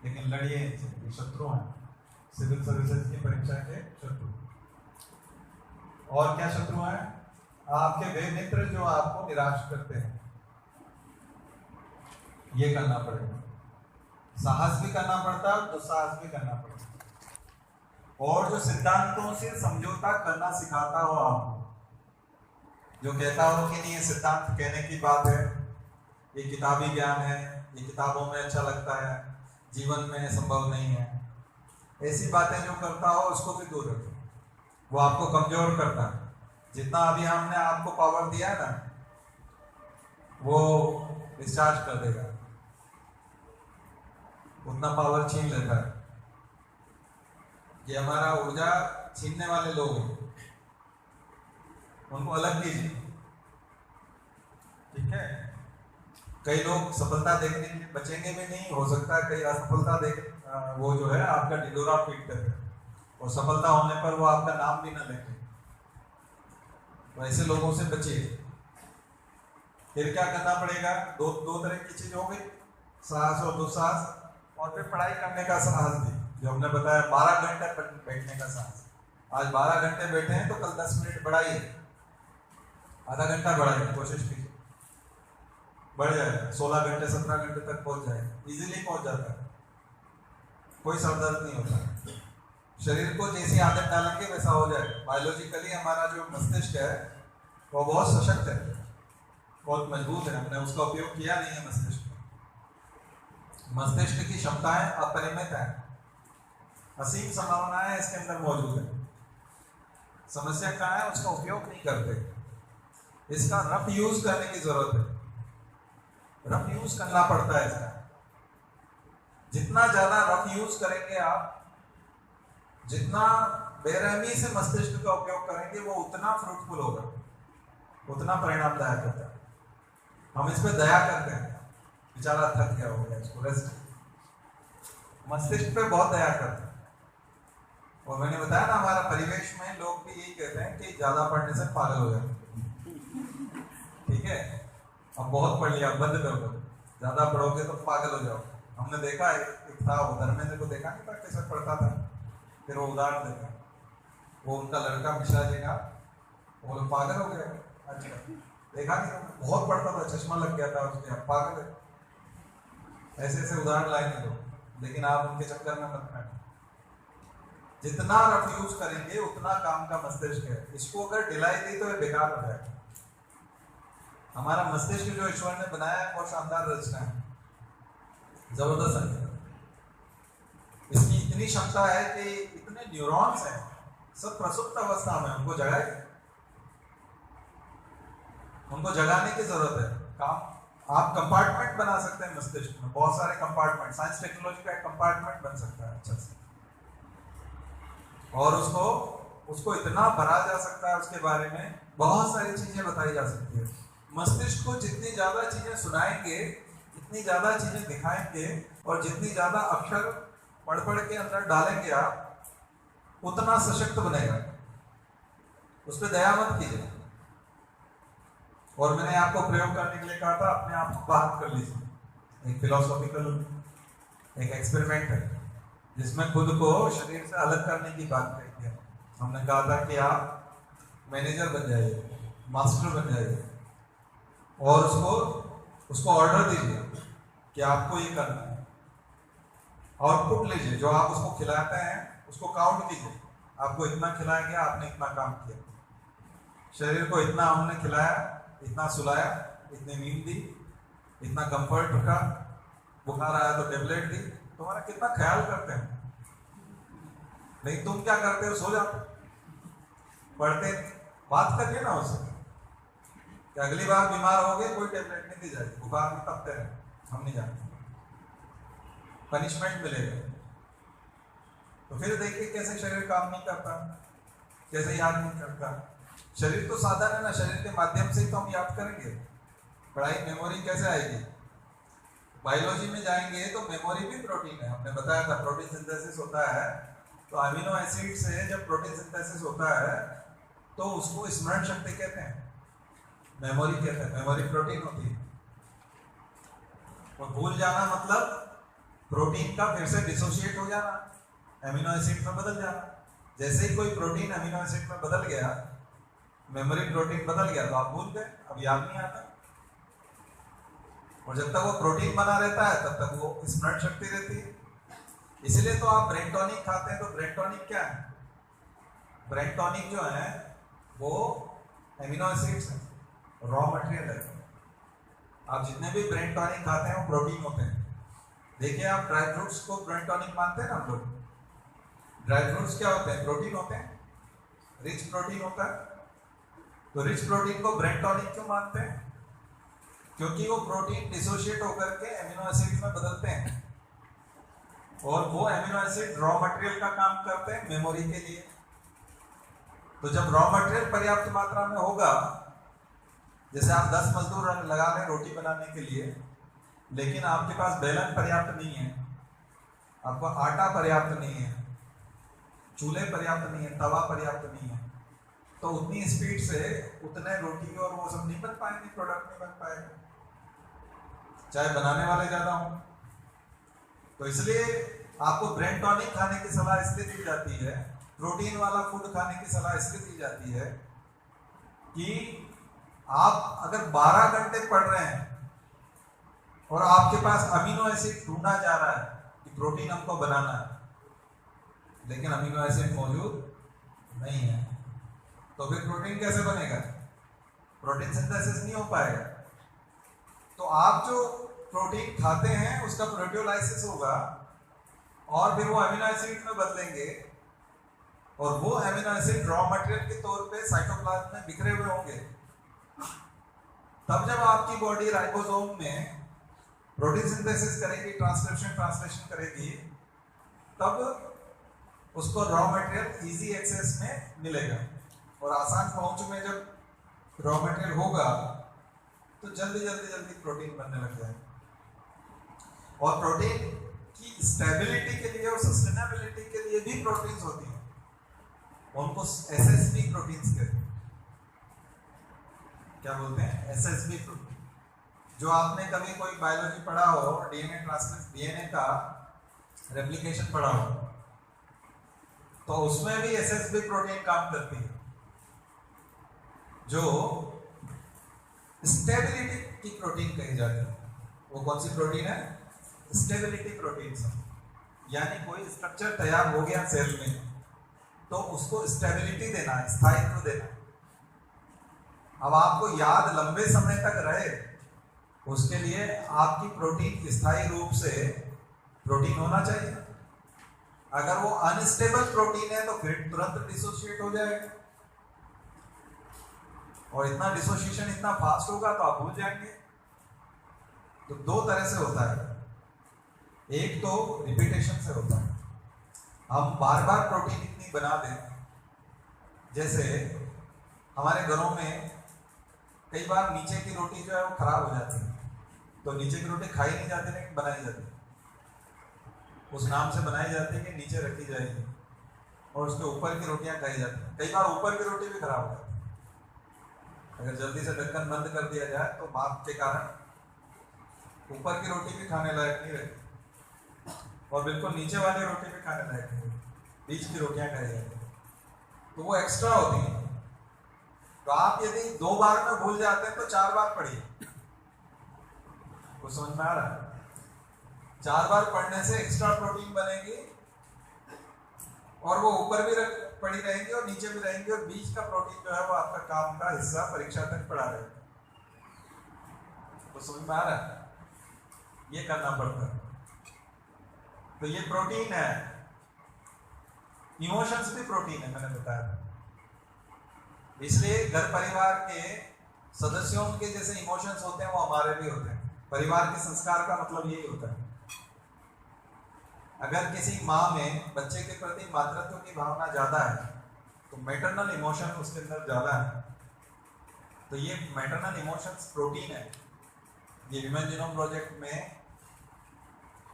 लेकिन लड़िए, ये शत्रु हैं, सिविल सर्विसेज की परीक्षा के शत्रु। और क्या शत्रु हैं? आपके वे मित्र जो आपको निराश करते हैं, ये करना पड़ेगा। साहस भी करना पड़ता है, दुस्साहस भी करना पड़ता है। और जो सिद्धांतों से समझौता करना सिखाता हो आपको, जो कहता हो कि नहीं ये सिद्धांत कहने की बात है, ये किताबी ज्ञान है, ये किताबों में अच्छा लगता है, जीवन में संभव नहीं है, ऐसी बातें जो करता हो उसको भी दूर रखें, वो आपको कमजोर करता है। जितना अभी हमने आपको पावर दिया है ना, वो डिस्चार्ज कर देगा, उतना पावर छीन लेता है। ये हमारा ऊर्जा छीनने वाले लोग हैं, उनको अलग कीजिए, ठीक है। कई लोग सफलता देखने के लिए बचेंगे भी नहीं, हो सकता है कई असफलता देख वो जो है आपका ढिंडोरा पीट कर, और सफलता होने पर वो आपका नाम भी ना लेंगे, तो ऐसे लोगों से बचिए। फिर क्या करना पड़ेगा? दो तरह की चीज हो गई, साहस और दुस्साहस, और फिर पढ़ाई करने का साहस भी, जो हमने बताया 12 घंटे बैठने का साहस। आज 12 घंटे बैठे हैं तो कल 10 मिनट बढ़ाइए, आधा घंटा बढ़ाइए, कोशिश कीजिए, बढ़ जाएगा, 16 घंटे 17 घंटे तक पहुंच जाएगा, इजीली पहुंच जाता है, कोई सर दर्द नहीं होता। शरीर को जैसी आदत डालेंगे वैसा हो जाएगा। बायोलॉजिकली हमारा जो मस्तिष्क है वो बहुत सशक्त है, बहुत मजबूत है, हमने उसका उपयोग किया नहीं है। मस्तिष्क की क्षमताएं अपरिमित है, असीम संभावनाएं इसके अंदर मौजूद है। समस्या क्या है? उसका उपयोग नहीं करते, इसका रफ यूज करने की जरूरत है, रफ यूज करना पड़ता है इसका। जितना ज्यादा रफ यूज करेंगे आप, जितना बेरहमी से मस्तिष्क का उपयोग करेंगे, वो उतना फ्रूटफुल होगा, उतना परिणामदायक होता है। हम इस पे दया करते हैं, बेचारा थक गया हो गया, इसको रेस्ट। मस्तिष्क पे बहुत दया करते हैं। और मैंने बताया ना, हमारा परिवेश में लोग भी यही कहते हैं कि ज्यादा पढ़ने से पागल हो जाते, ठीक है। अब बहुत पढ़ लिया, बंद कर दो, ज्यादा पढ़ोगे तो पागल हो जाओ। हमने देखा एक था, वो धर्मेंद्र को देखा नहीं था कैसे पढ़ता था, फिर वो उदाहरण देखा, वो उनका लड़का मिश्रा जी का, वो लोग पागल हो गया। अच्छा, देखा नहीं, बहुत पढ़ता था, चश्मा लग गया था उसके, अब पागल है। ऐसे ऐसे उदाहरण लाएंगे लोग, लेकिन आप उनके चक्कर में मत पड़ना। जितना रफ यूज करेंगे उतना काम का मस्तिष्क है। इसको अगर ढिलाई दी तो ये बेकार हो जाएगा। हमारा मस्तिष्क जो ईश्वर ने बनाया है बहुत शानदार रचना है, जबरदस्त है। इसकी इतनी क्षमता है कि इतने न्यूरॉन्स हैं, सब प्रसुप्त अवस्था में, उनको जगाने की जरूरत है। काम आप कंपार्टमेंट बना सकते हैं मस्तिष्क में, बहुत सारे कंपार्टमेंट। साइंस टेक्नोलॉजी का एक कंपार्टमेंट बन सकता है अच्छा से, और उसको इतना भरा जा सकता है, उसके बारे में बहुत सारी चीजें बताई जा सकती है। मस्तिष्क को जितनी ज्यादा चीजें सुनाएंगे, जितनी ज्यादा चीजें दिखाएंगे, और जितनी ज्यादा अक्षर पढ़ के अंदर डालेंगे आप, उतना सशक्त बनेगा। उस पर दया मत कीजिए। और मैंने आपको प्रयोग करने के लिए कहा था, अपने आप को बात कर लीजिए। एक फिलोसॉफिकल एक एक्सपेरिमेंट है जिसमें खुद को शरीर से अलग करने की बात कही है। हमने कहा था कि आप मैनेजर बन जाइए, मास्टर बन जाइए, और उसको ऑर्डर दीजिए कि आपको ये करना है। आउटपुट लीजिए, जो आप उसको खिलाते हैं उसको काउंट कीजिए। आपको इतना खिलाया गया, आपने इतना काम किया। शरीर को इतना हमने खिलाया, इतना सुलाया, इतनी नींद दी, इतना कंफर्ट रखा, बुखार आया तो टेबलेट दी। तुम्हारा कितना ख्याल करते हैं। नहीं, तुम क्या करते हो? सो जाते, पढ़ते। बात करिए ना उससे कि अगली बार बीमार हो गए कोई टेबलेट नहीं दी जाएगी, बुखार में तपते रहे, हम नहीं जानते, पनिशमेंट मिलेगा। तो फिर देखिए कैसे शरीर काम नहीं करता, कैसे याद नहीं करता। शरीर तो साधन है ना, शरीर के माध्यम से ही तो हम याद करेंगे। पढ़ाई मेमोरी कैसे आएगी? बायोलॉजी में जाएंगे तो मेमोरी भी प्रोटीन है। हमने बताया था प्रोटीन सिंथेसिस होता है, तो अमीनो एसिड से जब प्रोटीन सिंथेसिस होता है तो उसको स्मरण शक्ति कहते हैं, मेमोरी कहते हैं। मेमोरी प्रोटीन होती है। और भूल जाना मतलब प्रोटीन का फिर से डिसोशिएट हो जाना, एमिनो एसिड में बदल जाना। जैसे ही कोई प्रोटीन अमीनो एसिड में बदल गया, मेमोरी प्रोटीन बदल गया, तो आप भूल गए, अब याद नहीं आता। और जब तक वो प्रोटीन बना रहता है तब तक वो स्मरण शक्ति रहती है। इसलिए तो आप ब्रेन टॉनिक खाते हैं। तो ब्रेन टॉनिक क्या है? ब्रेन टॉनिक जो है वो एमिनो एसिड्स है, रॉ मटेरियल है। आप जितने भी ब्रेन टॉनिक खाते हैं वो प्रोटीन होते हैं। देखिए, आप ड्राई फ्रूट्स को ब्रेन टॉनिक मानते हैं ना हम लोग। ड्राई फ्रूट्स क्या होते हैं? प्रोटीन होते हैं, रिच प्रोटीन होता है। तो रिच प्रोटीन को ब्रेन टॉनिक क्यों मानते हैं? क्योंकि वो प्रोटीन डिसोशिएट होकर के एमिनो एसिड में बदलते हैं, और वो एमिनो एसिड रॉ मटेरियल का काम करते हैं मेमोरी के लिए। तो जब रॉ मटेरियल पर्याप्त मात्रा में होगा, जैसे आप 10 मजदूर लगा लें रोटी बनाने के लिए, लेकिन आपके पास बेलन पर्याप्त नहीं है, आपको आटा पर्याप्त नहीं है, चूल्हे पर्याप्त नहीं है, तवा पर्याप्त नहीं है, तो उतनी स्पीड से उतने रोटी और वो सब नहीं बन पाएंगे, प्रोडक्ट नहीं बन पाएगा, चाहे बनाने वाले ज्यादा हो। तो इसलिए आपको ब्रेन टॉनिक खाने की सलाह इसलिए दी जाती है, प्रोटीन वाला फूड खाने की सलाह इसलिए दी जाती है कि आप अगर 12 घंटे पढ़ रहे हैं और आपके पास अमीनो एसिड ढूंढा जा रहा है कि प्रोटीन हमको बनाना है, लेकिन अमीनो एसिड मौजूद नहीं है, तो फिर प्रोटीन कैसे बनेगा? प्रोटीन सिंथेसिस नहीं हो पाएगा। तो आप जो प्रोटीन खाते हैं उसका प्रोटियोलाइसिस होगा, और फिर वो अमीनो एसिड में बदलेंगे, और वो अमीनो एसिड रॉ मटेरियल के तौर पे साइटोप्लाज्म में बिखरे हुए होंगे। तब जब आपकी बॉडी राइबोसोम में प्रोटीन सिंथेसिस करेगी, ट्रांसलेशन करेगी, तब उसको रॉ मटेरियल इजी एक्सेस में मिलेगा। और आसान पहुंच में जब रॉ मटेरियल होगा तो जल्दी प्रोटीन बनने लग जाएगा। और प्रोटीन की स्टेबिलिटी के लिए और सस्टेनेबिलिटी के लिए भी प्रोटीन्स होती हैं, उनको एसएसबी प्रोटीन्स कहते हैं। क्या बोलते हैं? SSB protein. जो आपने कभी कोई बायोलॉजी पढ़ा हो, डीएनए का रेप्लिकेशन पढ़ा हो, तो उसमें भी एसएसबी प्रोटीन काम करती है, जो स्टेबिलिटी की प्रोटीन कही जाती है। वो कौन सी प्रोटीन है? Stability protein. यानी कोई स्ट्रक्चर तैयार हो गया सेल में, तो उसको स्टेबिलिटी देना, स्थायित्व देना। अब आपको याद लंबे समय तक रहे, उसके लिए आपकी प्रोटीन स्थायी रूप से प्रोटीन होना चाहिए। अगर वो अनस्टेबल प्रोटीन है तो फिर तुरंत डिसोशिएट हो जाएगा, और इतना डिसोसिएशन इतना फास्ट होगा तो आप भूल जाएंगे। तो दो तरह से होता है, एक तो रिपीटेशन से होता है, हम बार बार प्रोटीन इतनी बना दें। जैसे हमारे घरों में कई बार नीचे की रोटी जो है वो खराब हो जाती है, तो नीचे की रोटी खाई नहीं जाती लेकिन बनाई जाती है, उस नाम से बनाई जाती है कि नीचे रखी जाएगी, और उसके ऊपर की रोटियां खाई जाती हैं। कई बार ऊपर की रोटी भी खराब हो जाती है, अगर जल्दी से ढक्कन बंद कर दिया जाए तो भाप के कारण ऊपर की रोटी भी खाने लायक नहीं रहती, और बिल्कुल नीचे वाली रोटी भी खाने लायक नहीं रहती, बीच की रोटियां खाई जाती हैं, तो वो एक्स्ट्रा होती है। तो आप यदि 2 बार में भूल जाते हैं तो 4 बार पढ़िए, वो समझ में आ रहा है? 4 बार पढ़ने से एक्स्ट्रा प्रोटीन बनेगी, और वो ऊपर भी पड़ी रहेंगी और नीचे भी रहेंगी, और बीच का प्रोटीन जो है वो आपका काम का हिस्सा परीक्षा तक पड़ा रहेगा। तो समझ में आ रहा है? ये करना पड़ता है। तो ये प्रोटीन है, इमोशंस भी प्रोटीन है, मैंने बताया था। इसलिए घर परिवार के सदस्यों के जैसे इमोशंस होते हैं वो हमारे भी होते हैं। परिवार के संस्कार का मतलब यही होता है। अगर किसी माँ में बच्चे के प्रति मातृत्व की भावना ज्यादा है तो मैटरनल इमोशन उसके अंदर ज्यादा है, तो ये मैटरनल इमोशंस प्रोटीन है। ये ह्यूमन जीनोम प्रोजेक्ट में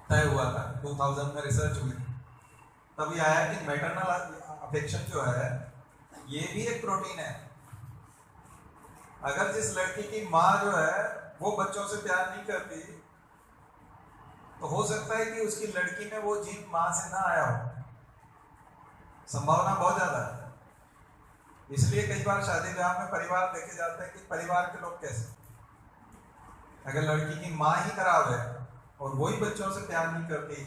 तय हुआ था, 2000 में रिसर्च हुई, तब ये आया कि मैटरनल अफेक्शन जो है ये भी एक प्रोटीन है। अगर जिस लड़की की माँ जो है वो बच्चों से प्यार नहीं करती तो हो सकता है कि उसकी लड़की में वो जीन माँ से ना आया हो, संभावना बहुत ज्यादा है। इसलिए कई बार शादी ब्याह में परिवार देखे जाते हैं कि परिवार के लोग कैसे, अगर लड़की की माँ ही खराब है और वही बच्चों से प्यार नहीं करती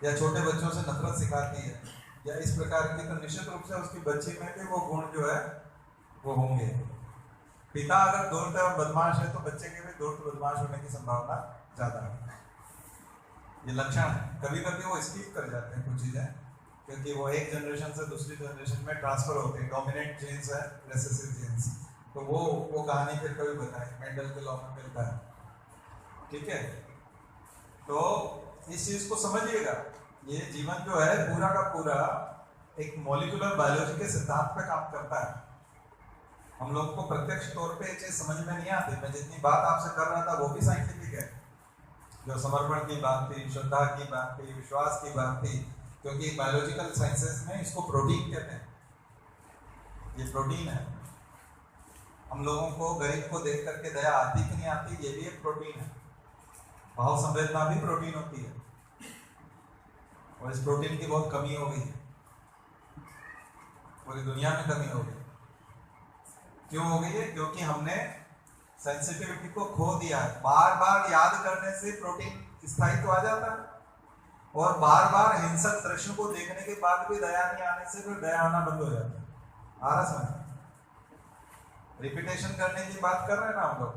या छोटे बच्चों से नफरत सिखाती है या इस प्रकार की, तो निश्चित रूप से उसकी बच्ची में भी वो गुण जो है वो होंगे। पिता अगर धूर्त और बदमाश है तो बच्चे के भी धूर्त बदमाश होने की संभावना ज्यादा है। ये लक्षण है। कभी कभी वो स्किप कर जाते हैं कुछ चीजें, क्योंकि वो एक जनरेशन से दूसरी जनरेशन में ट्रांसफर होते हैं। डोमिनेंट जीन्स है, रिसेसिव जीन्स, तो वो कहानी फिर कभी बताएं, मेंडल के लॉ में मिलता है। ठीक है, तो इस चीज को समझिएगा। ये जीवन जो है पूरा का पूरा एक मॉलिक्यूलर बायोलॉजी के सिद्धांत पे काम करता है। हम लोग को प्रत्यक्ष तौर पे ये चीज समझ में नहीं आती। मैं जितनी बात आपसे कर रहा था वो भी साइंटिफिक है, जो समर्पण की बात थी, श्रद्धा की बात थी, विश्वास की बात थी, क्योंकि बायोलॉजिकल साइंसेस में इसको प्रोटीन कहते हैं। ये प्रोटीन है। हम लोगों को गरीब को देख करके दया आती कि नहीं आती, ये भी एक प्रोटीन है। भाव संवेदना भी प्रोटीन होती है, और इस प्रोटीन की बहुत कमी हो गई है, पूरी दुनिया में कमी हो गई। क्यों हो गई है? क्योंकि हमने सेंसिटिविटी को खो दिया है। बार बार याद करने से प्रोटीन स्थायित्व आ जाता है, और बार बार हिंसक दृश्य को देखने के बाद भी दया नहीं आने से फिर दया आना बंद हो जाता है। आ रहा समझ? रिपीटेशन करने की बात कर रहे हैं ना हम लोग,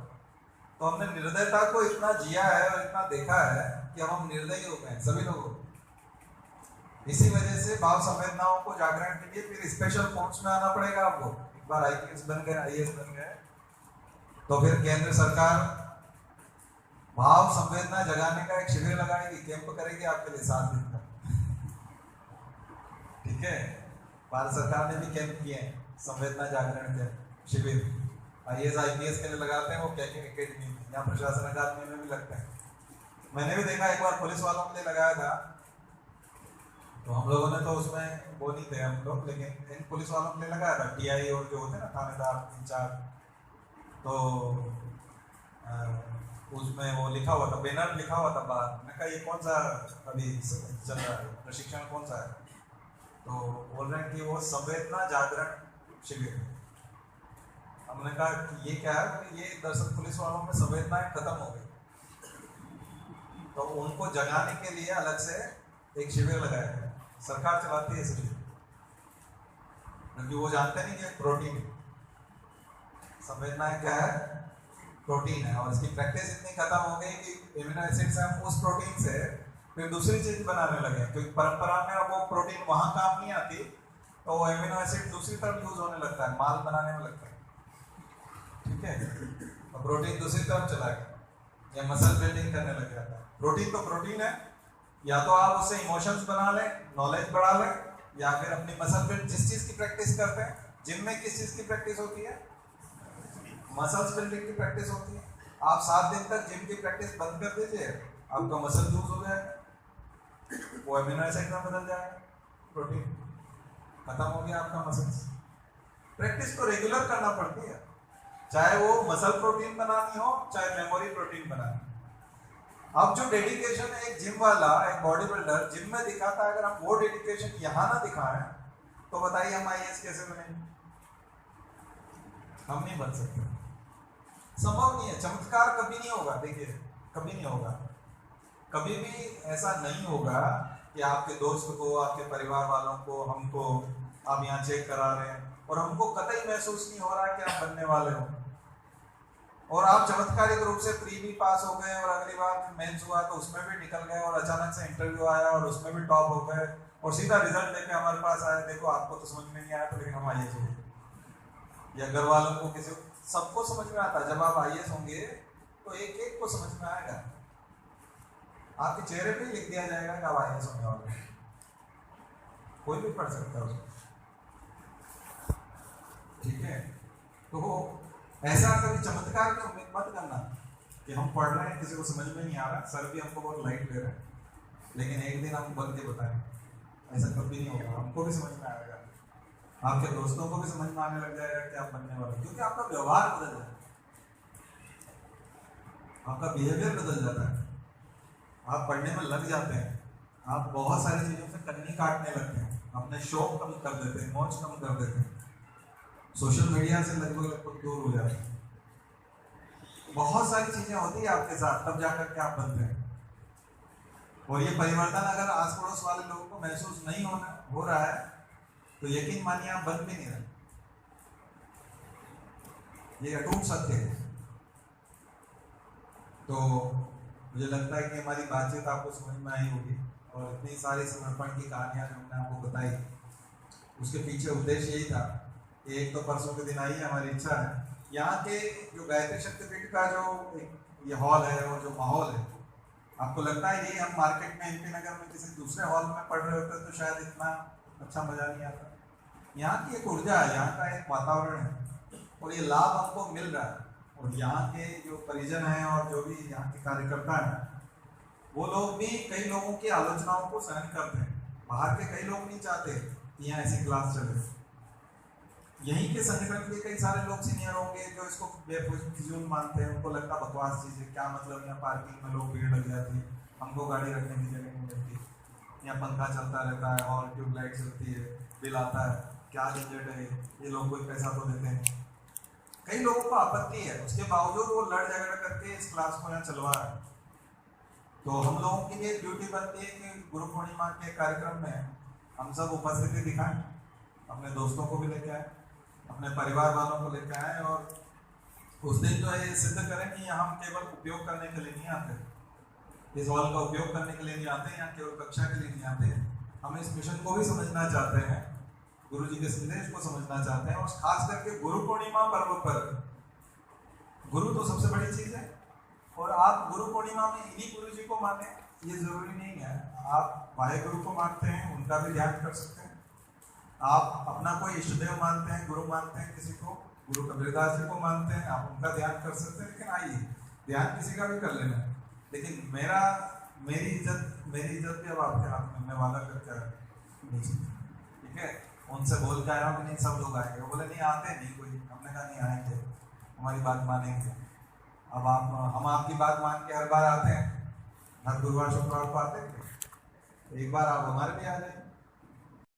तो हमने निर्दयता को इतना जिया है और इतना देखा है कि अब हम निर्दयी हो गए सभी लोगों। इसी वजह से भाव संवेदनाओं को जागरण के लिए फिर स्पेशल फोर्स में आना पड़ेगा आपको। एक बार आईपीएस बन गए, आईएएस बन गए, तो फिर केंद्र सरकार भाव संवेदना जगाने का एक शिविर लगाएगी, कैंप करेगी आपके लिए 7 दिन का। ठीक है, भारत सरकार ने भी कैंप किए हैं, संवेदना जागरण के शिविर आईएएस आईपीएस के लिए लगाते हैं। वो एकेडमी या प्रशासन अकादमी में भी लगते हैं। मैंने भी देखा, एक बार पुलिस वालों के लिए लगाया था, तो हम लोगों ने तो उसमें वो नहीं थे हम लोग, लेकिन इन पुलिस वालों के लिए लगाया था। टीआई और जो होते हैं ना थानेदार इंचार्ज, तो उसमें वो लिखा हुआ था, बैनर लिखा हुआ था बाहर। मैंने कहा ये कौन सा अभी चल रहा है, प्रशिक्षण कौन सा है? तो बोल रहे हैं कि वो संवेदना जागरण शिविर। हमने कहा कि ये क्या है? ये दरअसल पुलिस वालों में संवेदनाएं खत्म हो गई, तो उनको जगाने के लिए अलग से एक शिविर लगाया है। सरकार चलाती है शिविर, क्योंकि वो जानते नहीं कि प्रोटीन समझना है क्या है, प्रोटीन है। और इसकी प्रैक्टिस इतनी खत्म हो गई कि एमिनो एसिड से हम उस प्रोटीन से फिर दूसरी चीज बनाने लगे, क्योंकि परंपरा में अब वो प्रोटीन वहां काम नहीं आती, तो वो एमिनो एसिड दूसरी तरफ यूज होने लगता है, माल बनाने में लगता है। ठीक है, और प्रोटीन दूसरी तरफ चला गया या मसल बिल्डिंग करने लग जाता है। प्रोटीन तो प्रोटीन है, या तो आप उससे इमोशंस बना लें, नॉलेज बढ़ा लें, या फिर अपनी मसल बिल्ड जिस चीज की प्रैक्टिस करते हैं, जिम में किस चीज की प्रैक्टिस होती है, मसल्स बिल्डिंग की प्रैक्टिस होती है। आप 7 दिन तक जिम की प्रैक्टिस बंद कर दीजिए, आपका मसल लूज हो जाएगा, वो एमिनो एसिड में बदल जाएगा, प्रोटीन खत्म हो गया आपका मसल्स। प्रैक्टिस तो रेगुलर करना पड़ती है, चाहे वो मसल प्रोटीन बनानी हो, चाहे मेमोरी प्रोटीन बनानी। अब जो डेडिकेशन है एक जिम वाला, एक बॉडी बिल्डर जिम में दिखाता है, अगर हम वो डेडिकेशन यहां ना दिखाएं तो बताइए हम आईएएस कैसे बनेंगे? हम नहीं बन सकते, संभव नहीं है। चमत्कार कभी नहीं होगा, देखिए कभी नहीं होगा, कभी भी ऐसा नहीं होगा कि आपके दोस्त को, आपके परिवार वालों को, हमको आप यहाँ चेक करा रहे हैं और हमको कतई महसूस नहीं हो रहा है कि आप बनने वाले हो, और आप चमत्कारिक रूप से प्री भी पास हो गए और अगली बार मेंस हुआ तो उसमें भी निकल गए और अचानक से इंटरव्यू आया और उसमें भी टॉप हो गए और सीधा रिजल्ट लेके हमारे पास आया, देखो आपको तो समझ में नहीं आया, तो लेकिन हम आईएएस हो गए। या घर वालों को, किसी सबको समझ में आता है। जब आप आईएएस होंगे तो एक एक को समझ में आएगा, आपके चेहरे पे लिख दिया जाएगा कि आप आईएएस होने वाले हैं, कोई भी पढ़ सकता है उसको। ठीक है, तो ऐसा कभी चमत्कार की उम्मीद मत करना कि हम पढ़ रहे हैं, किसी को समझ में नहीं आ रहा, सर भी हमको बहुत लाइट ले रहे हैं, लेकिन एक दिन हम बन के बताएं, ऐसा कभी नहीं होगा। हमको भी समझ में आएगा, आपके दोस्तों को भी समझ में आने लग जाएगा कि आप बनने वाले, क्योंकि आपका व्यवहार बदल जाता है, आपका बिहेवियर बदल जाता है, आप पढ़ने में लग जाते हैं, आप बहुत सारी चीजों से कन्नी काटने लगते हैं, अपने शौक कम कर देते हैं, मौज कम कर देते हैं, सोशल मीडिया से लगभग दूर हो जाते हैं। बहुत सारी चीजें होती है आपके साथ, तब जाकर के आप बनते हैं। और ये परिवर्तन अगर आस पड़ोस वाले लोगों को महसूस नहीं हो रहा है तो यकीन मानिए आप बन भी नहीं रहे। ये अटूट सत्य है। तो मुझे लगता है कि हमारी बातचीत आपको समझ में आई होगी, और इतनी सारी समर्पण की कहानियां जो हमने आपको बताई, उसके पीछे उद्देश्य यही था कि एक तो परसों के दिन आई है, हमारी इच्छा है यहाँ के जो गायत्री शक्तिपीठ का जो ये हॉल है और जो माहौल है, आपको लगता है ये हम मार्केट में एमपी नगर में किसी दूसरे हॉल में पढ़ रहे होते तो शायद इतना अच्छा मजा नहीं आता। यहाँ की एक ऊर्जा है, यहाँ का एक वातावरण है, और ये लाभ हमको मिल रहा है। और यहाँ के जो परिजन हैं और जो भी यहाँ के कार्यकर्ता हैं, वो लोग भी कई लोगों की आलोचनाओं को सहन करते हैं। बाहर के कई लोग नहीं चाहते कि यहाँ ऐसी क्लास चले। यहीं के संगठन के कई सारे लोग सीनियर होंगे जो इसको बेफिजूल मानते हैं, उनको लगता बकवास चीज है, क्या मतलब यहाँ पार्किंग में लोग भीड़ लग जाती है, हमको गाड़ी रखने की जगह नहीं मिलती, यहाँ पंखा चलता रहता है और ट्यूबलाइट चलती है, बिल आता है, क्या झंझट है, ये लोग कोई पैसा तो देते हैं। कई लोगों को आपत्ति है, उसके बावजूद वो लड़ झगड़ करके इस क्लास को यहाँ चलवा रहे हैं। तो हम लोगों की ये ड्यूटी बनती है कि गुरु पूर्णिमा के कार्यक्रम में हम सब उपस्थिति दिखाएं, अपने दोस्तों को भी लेके आए, अपने परिवार वालों को लेकर आए, और उस दिन जो है सिद्ध करें कि हम केवल उपयोग करने के लिए नहीं आते, इस हॉल का उपयोग करने के लिए नहीं आते, यहाँ केवल कक्षा के लिए नहीं आते, हम इस मिशन को भी समझना चाहते हैं, गुरु जी के संदेश को समझना चाहते हैं। और खास करके गुरु पूर्णिमा पर्व पर, गुरु तो सबसे बड़ी चीज है, और आप गुरु पूर्णिमा में इन्हीं गुरु जी को माने ये जरूरी नहीं है, आप वाहे गुरु को मानते हैं उनका भी ध्यान कर सकते हैं, आप अपना कोई इष्टदेव मानते हैं, गुरु मानते हैं किसी को, गुरु कबीरदास जी को मानते हैं, आप उनका ध्यान कर सकते हैं। लेकिन आइए ध्यान किसी का भी कर लेना, लेकिन मेरी इज्जत भी अब आपके हाथ में, मैं वादा करके नहीं, ठीक है। उनसे बोल के आया कि नहीं सब लोग आएंगे, वो बोले नहीं आते नहीं कोई, हमने कहा नहीं आएंगे, हमारी बात मानेंगे। अब हम आपकी बात मान के हर बार आते हैं, हर गुरुवार शुक्रवार को आते हैं, एक बार आप हमारे भी आ जाए।